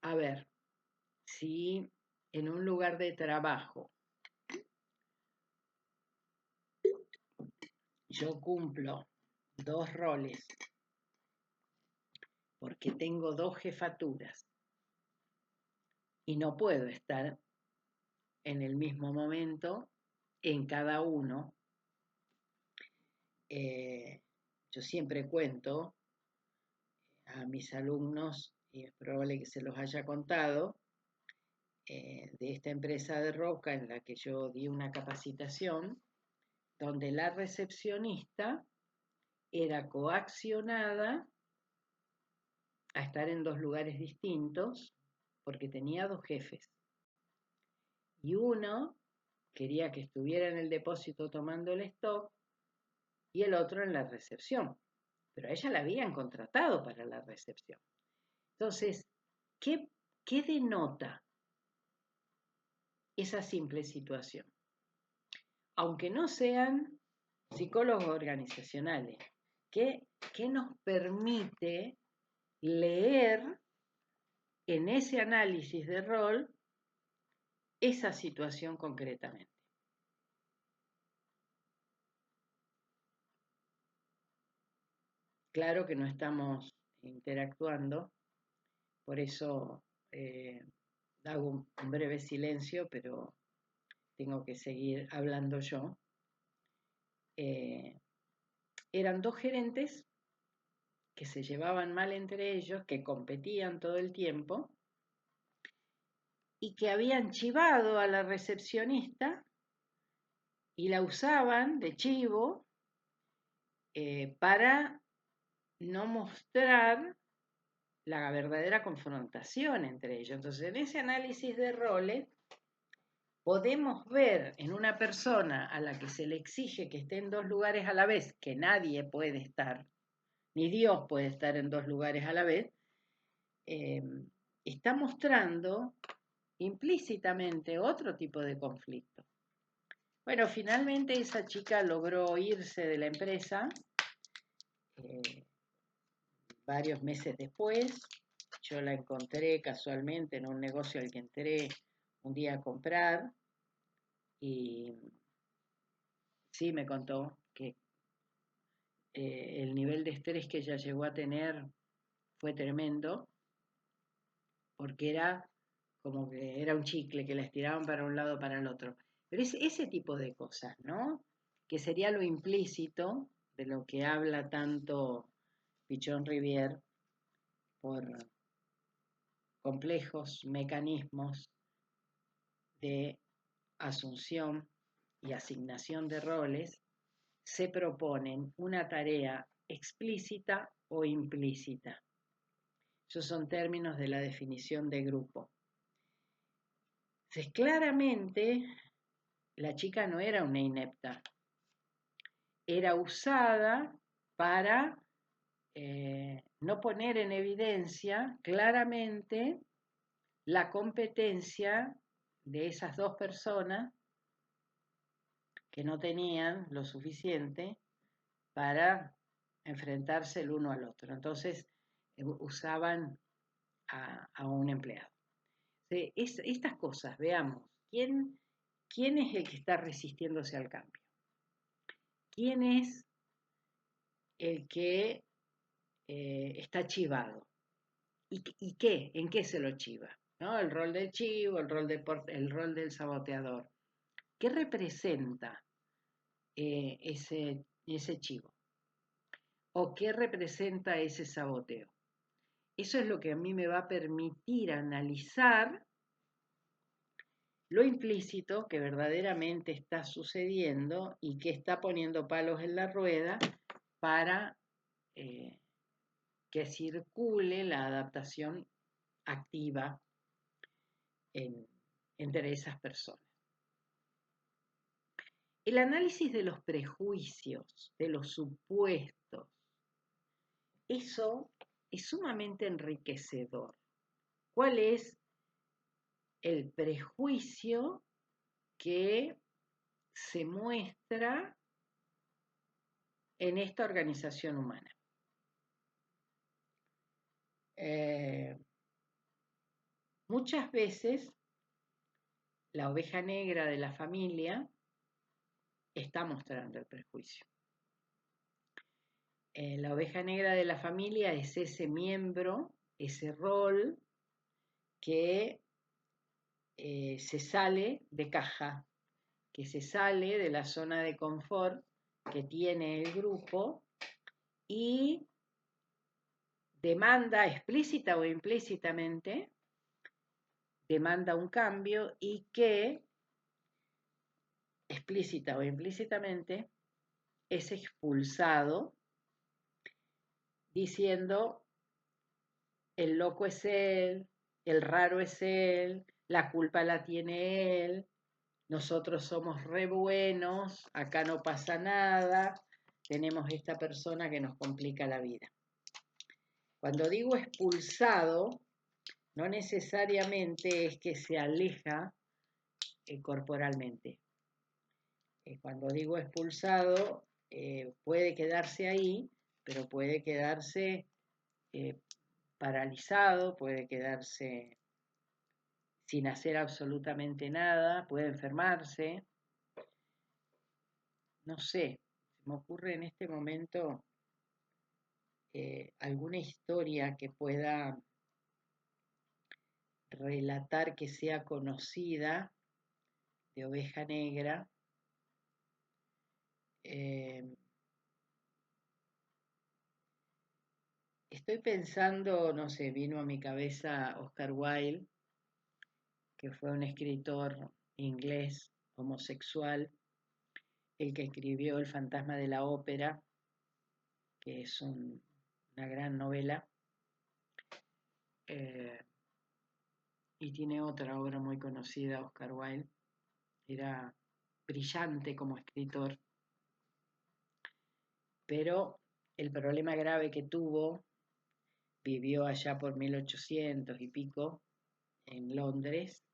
A ver, si en un lugar de trabajo yo cumplo 2 roles porque tengo 2 jefaturas y no puedo estar en el mismo momento en cada uno, yo siempre cuento a mis alumnos, y es probable que se los haya contado, de esta empresa de roca en la que yo di una capacitación, donde la recepcionista era coaccionada a estar en 2 lugares distintos porque tenía 2 jefes. Y uno quería que estuviera en el depósito tomando el stock y el otro en la recepción. Pero a ella la habían contratado para la recepción. Entonces, ¿qué denota esa simple situación? Aunque no sean psicólogos organizacionales, ¿qué nos permite leer en ese análisis de rol esa situación concretamente? Claro que no estamos interactuando, por eso hago un breve silencio, pero tengo que seguir hablando yo. Eran dos gerentes que se llevaban mal entre ellos, que competían todo el tiempo y que habían chivado a la recepcionista y la usaban de chivo para no mostrar la verdadera confrontación entre ellos. Entonces, en ese análisis de roles, podemos ver en una persona a la que se le exige que esté en dos lugares a la vez, que nadie puede estar, ni Dios puede estar en dos lugares a la vez, está mostrando implícitamente otro tipo de conflicto. Bueno, finalmente esa chica logró irse de la empresa varios meses después. Yo la encontré casualmente en un negocio al que entré un día a comprar y sí me contó que el nivel de estrés que ella llegó a tener fue tremendo, porque era como que era un chicle que la estiraban para un lado para el otro. Pero es ese tipo de cosas, ¿no? Que sería lo implícito de lo que habla tanto Pichon Rivière por complejos mecanismos de asunción y asignación de roles, se proponen una tarea explícita o implícita. Esos son términos de la definición de grupo. Entonces, claramente, la chica no era una inepta, era usada para no poner en evidencia claramente la competencia de esas dos personas que no tenían lo suficiente para enfrentarse el uno al otro. Entonces usaban a un empleado. Estas cosas, veamos, ¿quién es el que está resistiéndose al cambio? ¿Quién es el que está chivado? ¿Y qué? ¿En qué se lo chiva? ¿No? El rol del chivo, el rol del saboteador. ¿Qué representa ese chivo? ¿O qué representa ese saboteo? Eso es lo que a mí me va a permitir analizar lo implícito que verdaderamente está sucediendo y que está poniendo palos en la rueda para que circule la adaptación activa entre esas personas. El análisis de los prejuicios, de los supuestos, eso es sumamente enriquecedor. ¿Cuál es el prejuicio que se muestra en esta organización humana? Muchas veces la oveja negra de la familia está mostrando el prejuicio. La oveja negra de la familia es ese miembro, ese rol que se sale de caja, que se sale de la zona de confort que tiene el grupo y demanda explícita o implícitamente, demanda un cambio y que explícita o implícitamente es expulsado diciendo el loco es él, el raro es él, la culpa la tiene él, nosotros somos re buenos, acá no pasa nada, tenemos esta persona que nos complica la vida. Cuando digo expulsado, no necesariamente es que se aleja corporalmente. Cuando digo expulsado, puede quedarse ahí, pero puede quedarse paralizado, puede quedarse sin hacer absolutamente nada, puede enfermarse. No sé, se me ocurre en este momento alguna historia que pueda relatar que sea conocida de Oveja Negra. Estoy pensando, no sé, vino a mi cabeza Oscar Wilde, que fue un escritor inglés homosexual, el que escribió El fantasma de la ópera, que es una gran novela, y tiene otra obra muy conocida, Oscar Wilde. Era brillante como escritor, pero el problema grave que tuvo, vivió allá por 1800 y pico en Londres,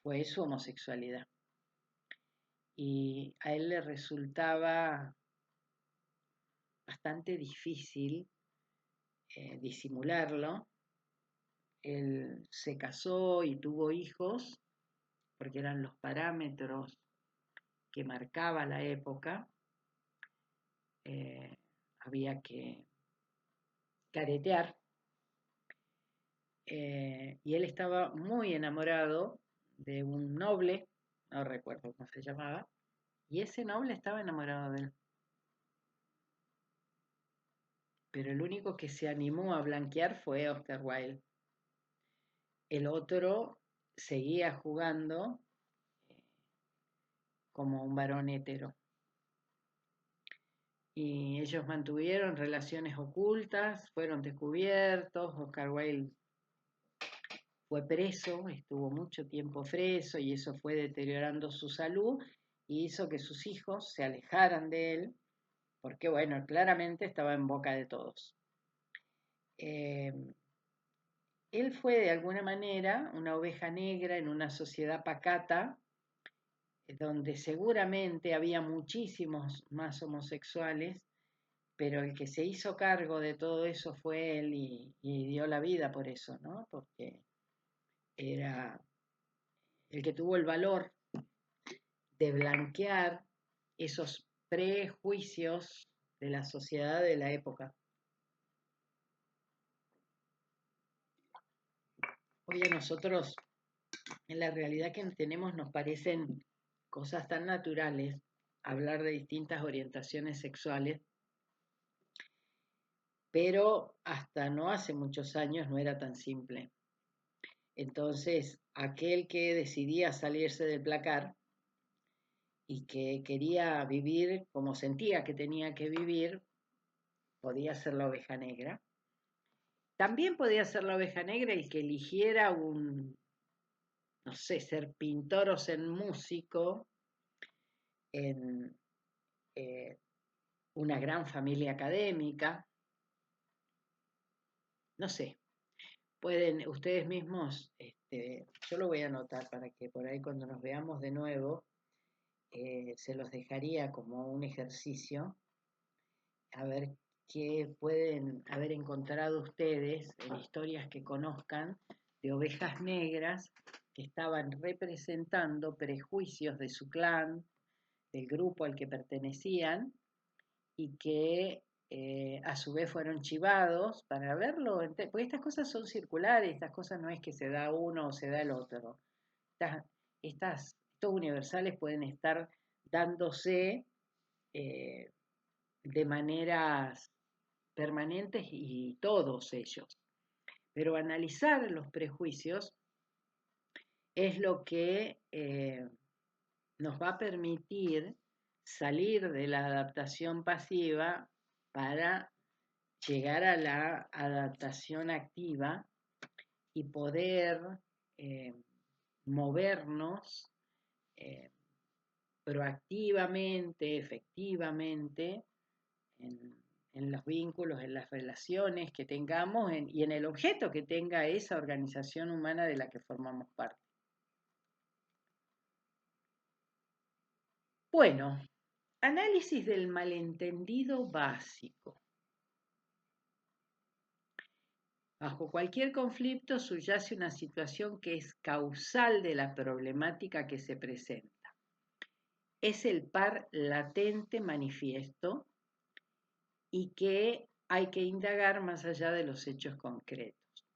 fue su homosexualidad. Y a él le resultaba bastante difícil disimularlo. Él se casó y tuvo hijos porque eran los parámetros que marcaba la época. Había que caretear. Y él estaba muy enamorado de un noble, no recuerdo cómo se llamaba, y ese noble estaba enamorado de él. Pero el único que se animó a blanquear fue Oscar Wilde. El otro seguía jugando como un varón hetero. Y ellos mantuvieron relaciones ocultas, fueron descubiertos. Oscar Wilde fue preso, estuvo mucho tiempo preso y eso fue deteriorando su salud y hizo que sus hijos se alejaran de él, porque bueno, claramente estaba en boca de todos. Él fue de alguna manera una oveja negra en una sociedad pacata, donde seguramente había muchísimos más homosexuales, pero el que se hizo cargo de todo eso fue él y dio la vida por eso, ¿no? Porque era el que tuvo el valor de blanquear esos prejuicios de la sociedad de la época. Hoy a nosotros, en la realidad que tenemos, nos parecen cosas tan naturales hablar de distintas orientaciones sexuales, pero hasta no hace muchos años no era tan simple. Entonces, aquel que decidía salirse del placar y que quería vivir como sentía que tenía que vivir, podía ser la oveja negra. También podía ser la oveja negra el que eligiera no sé, ser pintor o ser músico en una gran familia académica. No sé, pueden ustedes mismos, yo lo voy a anotar para que por ahí cuando nos veamos de nuevo, se los dejaría como un ejercicio, a ver qué pueden haber encontrado ustedes en historias que conozcan de ovejas negras que estaban representando prejuicios de su clan, del grupo al que pertenecían, y que a su vez fueron chivados para verlo, porque estas cosas son circulares, estas cosas no es que se da uno o se da el otro. Estos universales pueden estar dándose de maneras permanentes y todos ellos. Pero analizar los prejuicios es lo que nos va a permitir salir de la adaptación pasiva para llegar a la adaptación activa y poder movernos proactivamente, efectivamente, en los vínculos, en las relaciones que tengamos y en el objeto que tenga esa organización humana de la que formamos parte. Bueno, análisis del malentendido básico. Bajo cualquier conflicto subyace una situación que es causal de la problemática que se presenta. Es el par latente manifiesto y que hay que indagar más allá de los hechos concretos.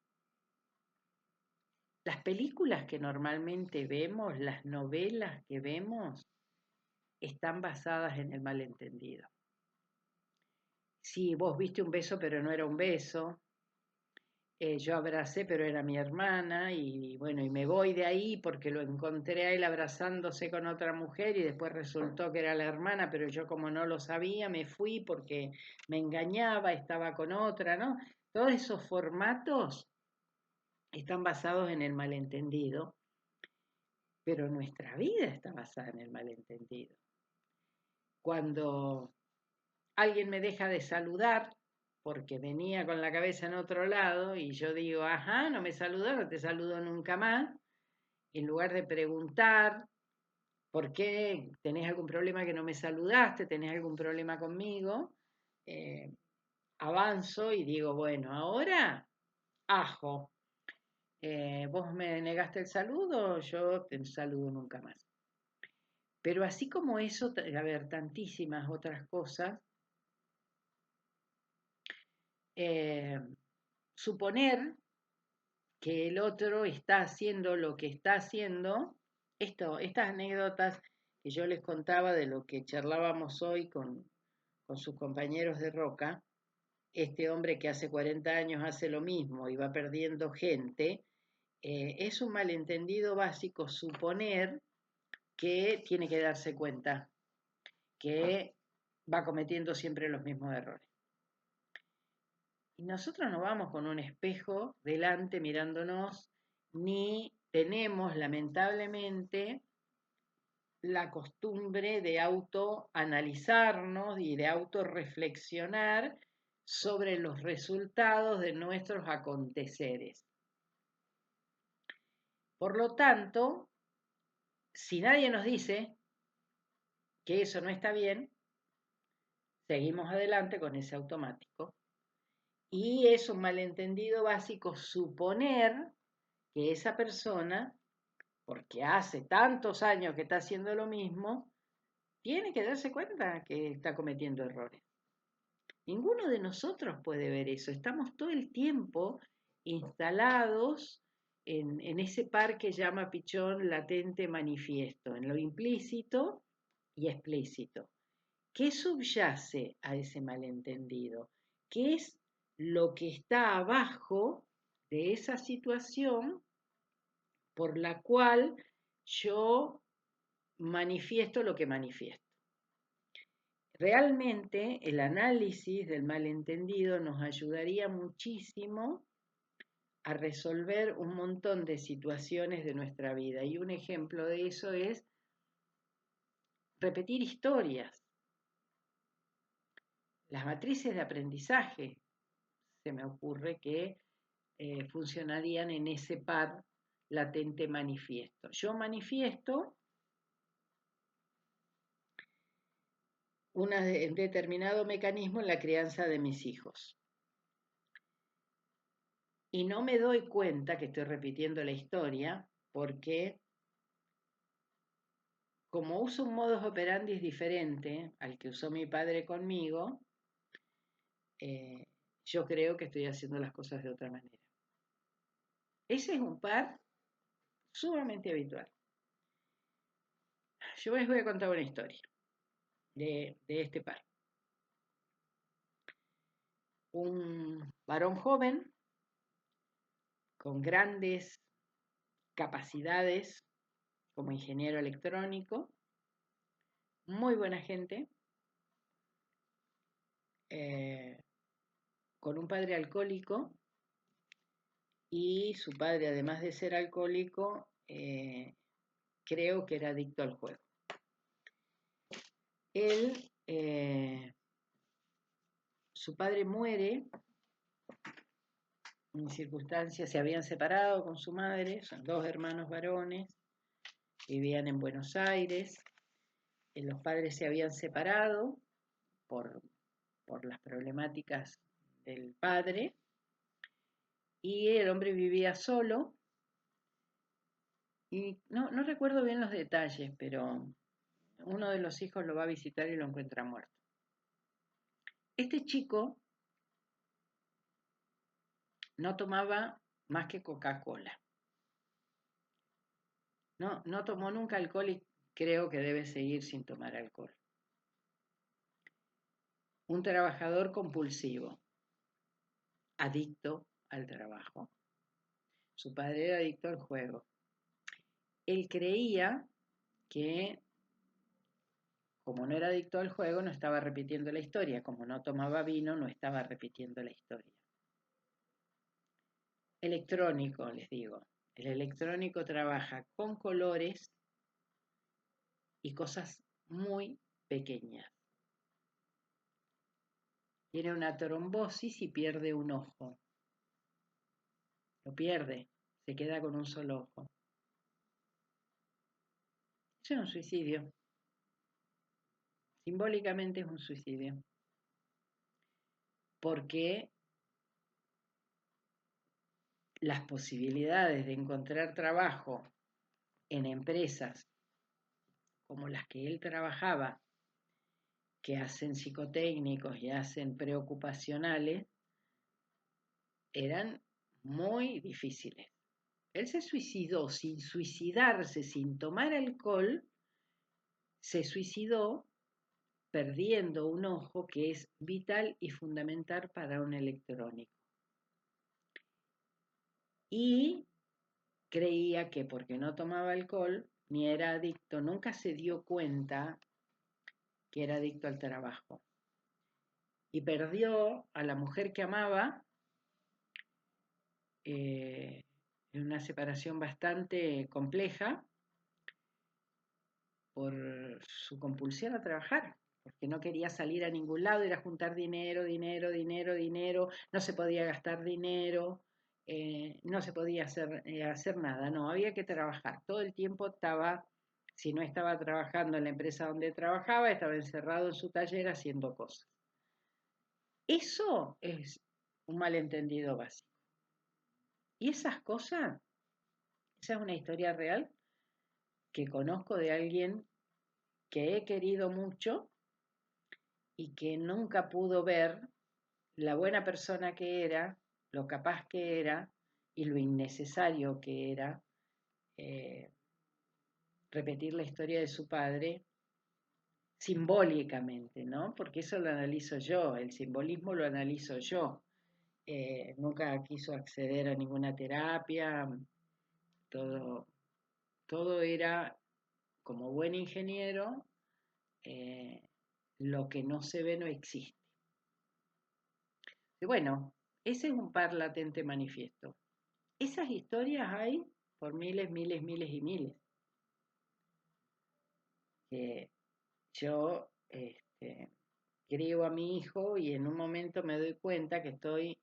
Las películas que normalmente vemos, las novelas que vemos, están basadas en el malentendido. Si vos viste un beso pero no era un beso, yo abracé pero era mi hermana y bueno, y me voy de ahí porque lo encontré a él abrazándose con otra mujer y después resultó que era la hermana, pero yo como no lo sabía me fui porque me engañaba, estaba con otra, ¿no? Todos esos formatos están basados en el malentendido, pero nuestra vida está basada en el malentendido. Cuando alguien me deja de saludar porque venía con la cabeza en otro lado y yo digo, ajá, no me saludó, no te saludo nunca más, en lugar de preguntar, ¿por qué? ¿Tenés algún problema que no me saludaste? ¿Tenés algún problema conmigo? Avanzo y digo, bueno, ahora, ajo, vos me negaste el saludo, yo te saludo nunca más. Pero así como eso, a ver, tantísimas otras cosas, suponer que el otro está haciendo lo que está haciendo, estas anécdotas que yo les contaba de lo que charlábamos hoy con sus compañeros de Roca, este hombre que hace 40 años hace lo mismo y va perdiendo gente, es un malentendido básico suponer que tiene que darse cuenta que va cometiendo siempre los mismos errores. Y nosotros no vamos con un espejo delante mirándonos, ni tenemos lamentablemente la costumbre de autoanalizarnos y de autorreflexionar sobre los resultados de nuestros aconteceres. Por lo tanto, si nadie nos dice que eso no está bien, seguimos adelante con ese automático. Y es un malentendido básico suponer que esa persona, porque hace tantos años que está haciendo lo mismo, tiene que darse cuenta que está cometiendo errores. Ninguno de nosotros puede ver eso. Estamos todo el tiempo instalados en ese par que llama Pichón latente manifiesto, en lo implícito y explícito. ¿Qué subyace a ese malentendido? ¿Qué es lo que está abajo de esa situación por la cual yo manifiesto lo que manifiesto? Realmente el análisis del malentendido nos ayudaría muchísimo a resolver un montón de situaciones de nuestra vida. Y un ejemplo de eso es repetir historias. Las matrices de aprendizaje, se me ocurre que funcionarían en ese par latente manifiesto. Yo manifiesto un determinado mecanismo en la crianza de mis hijos. Y no me doy cuenta que estoy repitiendo la historia porque como uso un modus operandi diferente al que usó mi padre conmigo, yo creo que estoy haciendo las cosas de otra manera. Ese es un par sumamente habitual. Yo les voy a contar una historia de este par. Un varón joven con grandes capacidades como ingeniero electrónico, muy buena gente, con un padre alcohólico y su padre, además de ser alcohólico, creo que era adicto al juego. él, su padre muere en circunstancias, se habían separado con su madre, son dos hermanos varones, vivían en Buenos Aires, los padres se habían separado por, por las problemáticas del padre, y el hombre vivía solo, y no recuerdo bien los detalles, pero uno de los hijos lo va a visitar y lo encuentra muerto. Este chico no tomaba más que Coca-Cola. No tomó nunca alcohol y creo que debe seguir sin tomar alcohol. Un trabajador compulsivo, adicto al trabajo. Su padre era adicto al juego. Él creía que, como no era adicto al juego, no estaba repitiendo la historia. Como no tomaba vino, no estaba repitiendo la historia. Electrónico, les digo. El electrónico trabaja con colores y cosas muy pequeñas. Tiene una trombosis y pierde un ojo. Lo pierde, se queda con un solo ojo. Eso es un suicidio. Simbólicamente es un suicidio. Porque las posibilidades de encontrar trabajo en empresas como las que él trabajaba, que hacen psicotécnicos y hacen preocupacionales, eran muy difíciles. Él se suicidó sin suicidarse, sin tomar alcohol, se suicidó perdiendo un ojo que es vital y fundamental para un electrónico. Y creía que porque no tomaba alcohol ni era adicto, nunca se dio cuenta que era adicto al trabajo. Y perdió a la mujer que amaba en una separación bastante compleja por su compulsión a trabajar, porque no quería salir a ningún lado, era juntar dinero, no se podía gastar dinero, no se podía hacer nada, no, había que trabajar. Todo el tiempo estaba, si no estaba trabajando en la empresa donde trabajaba, estaba encerrado en su taller haciendo cosas. Eso es un malentendido básico. Y esas cosas, esa es una historia real que conozco de alguien que he querido mucho y que nunca pudo ver la buena persona que era, lo capaz que era y lo innecesario que era eh, repetir la historia de su padre simbólicamente, ¿no? Porque eso lo analizo yo, el simbolismo lo analizo yo. Nunca quiso acceder a ninguna terapia, todo era como buen ingeniero, lo que no se ve no existe. Y bueno, ese es un par latente manifiesto. Esas historias hay por miles, miles, miles y miles. Yo crío a mi hijo y en un momento me doy cuenta que estoy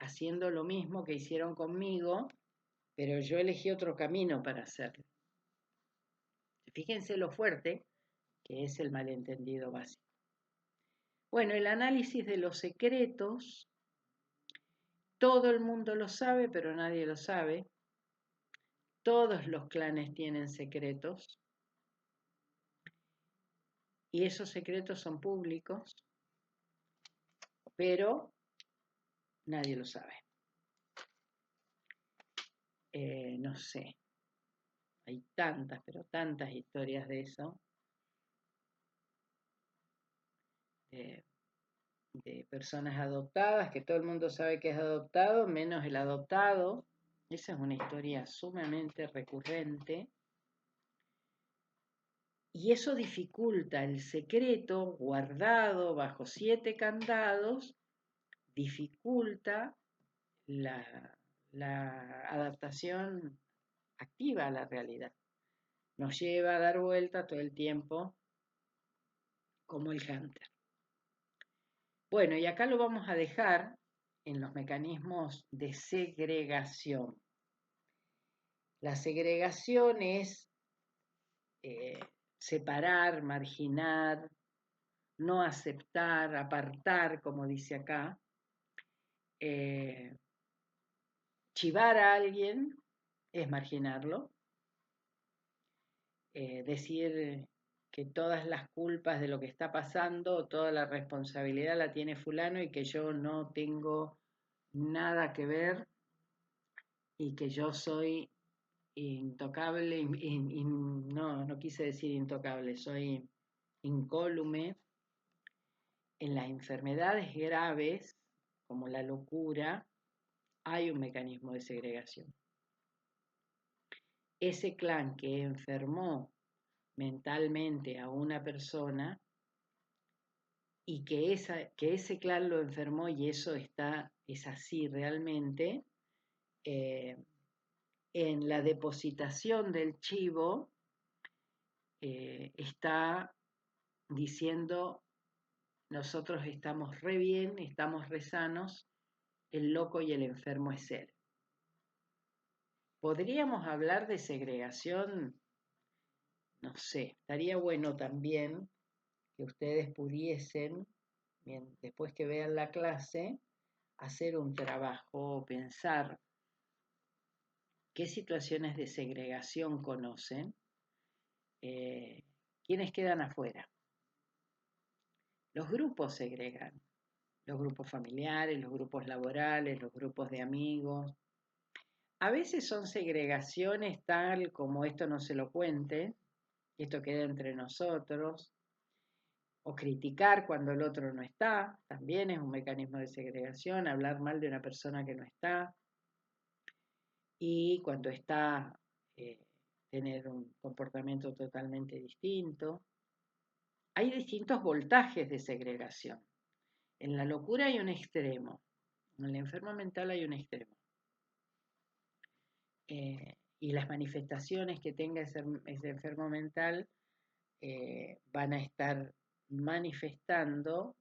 haciendo lo mismo que hicieron conmigo, pero yo elegí otro camino para hacerlo. Fíjense lo fuerte que es el malentendido básico. Bueno, el análisis de los secretos, todo el mundo lo sabe, pero nadie lo sabe. Todos los clanes tienen secretos y esos secretos son públicos, pero nadie lo sabe. No sé, hay tantas, pero tantas historias de eso, de personas adoptadas, que todo el mundo sabe que es adoptado, menos el adoptado. Esa es una historia sumamente recurrente. Y eso dificulta el secreto guardado bajo 7 candados, dificulta la adaptación activa a la realidad. Nos lleva a dar vuelta todo el tiempo como el Hunter. Bueno, y acá lo vamos a dejar en los mecanismos de segregación. La segregación es separar, marginar, no aceptar, apartar, como dice acá. Chivar a alguien es marginarlo. Decir que todas las culpas de lo que está pasando, toda la responsabilidad la tiene fulano y que yo no tengo nada que ver y que yo soy intocable, no quise decir intocable, soy incólume. En las enfermedades graves, como la locura, hay un mecanismo de segregación. Ese clan que enfermó mentalmente a una persona y que ese clan lo enfermó y eso es así realmente, en la depositación del chivo está diciendo nosotros estamos re bien, estamos re sanos, el loco y el enfermo es él. ¿Podríamos hablar de segregación? No sé, estaría bueno también que ustedes pudiesen, bien, después que vean la clase, hacer un trabajo, pensar qué situaciones de segregación conocen, quiénes quedan afuera. Los grupos segregan, los grupos familiares, los grupos laborales, los grupos de amigos. A veces son segregaciones tal como esto no se lo cuente, esto queda entre nosotros, o criticar cuando el otro no está, también es un mecanismo de segregación, hablar mal de una persona que no está, y cuando está, tener un comportamiento totalmente distinto. Hay distintos voltajes de segregación. En la locura hay un extremo, en el enfermo mental hay un extremo. Y las manifestaciones que tenga ese enfermo mental van a estar manifestando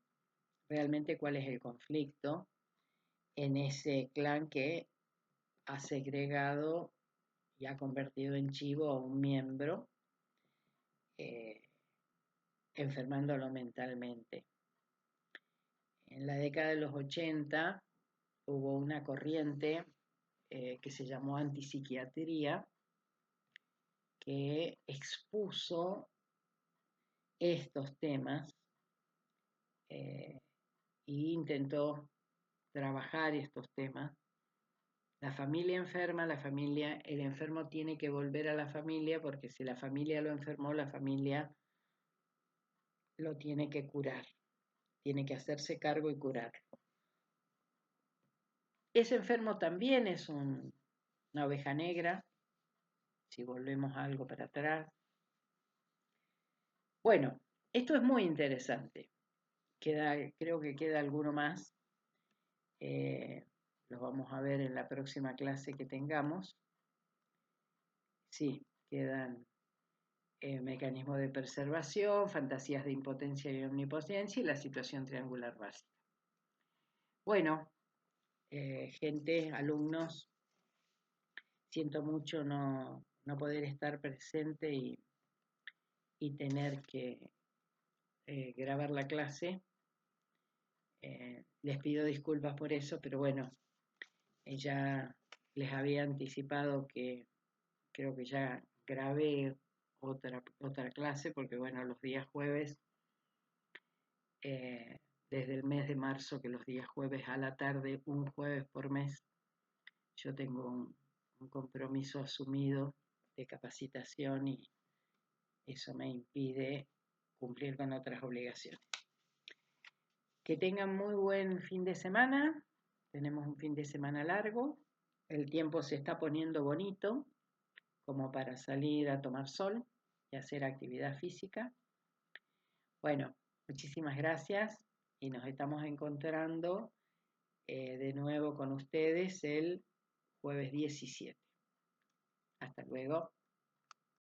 realmente cuál es el conflicto en ese clan que ha segregado y ha convertido en chivo a un miembro, enfermándolo mentalmente. En la década de los 80 hubo una corriente que se llamó antipsiquiatría, que expuso estos temas e intentó trabajar estos temas. La familia enferma, el enfermo tiene que volver a la familia porque si la familia lo enfermó, la familia lo tiene que curar, tiene que hacerse cargo y curarlo. Ese enfermo también es una oveja negra, si volvemos algo para atrás. Bueno, esto es muy interesante. Creo que queda alguno más. Los vamos a ver en la próxima clase que tengamos. Sí, quedan mecanismos de preservación, fantasías de impotencia y omnipotencia y la situación triangular básica. Bueno, gente, alumnos, siento mucho no poder estar presente y tener que grabar la clase. Les pido disculpas por eso, pero bueno, ya les había anticipado que creo que ya grabé otra clase, porque bueno, los días jueves, desde el mes de marzo, que los días jueves a la tarde, un jueves por mes, yo tengo un compromiso asumido de capacitación y eso me impide cumplir con otras obligaciones. Que tengan muy buen fin de semana. Tenemos un fin de semana largo. El tiempo se está poniendo bonito, como para salir a tomar sol y hacer actividad física. Bueno, muchísimas gracias y nos estamos encontrando de nuevo con ustedes el jueves 17. Hasta luego.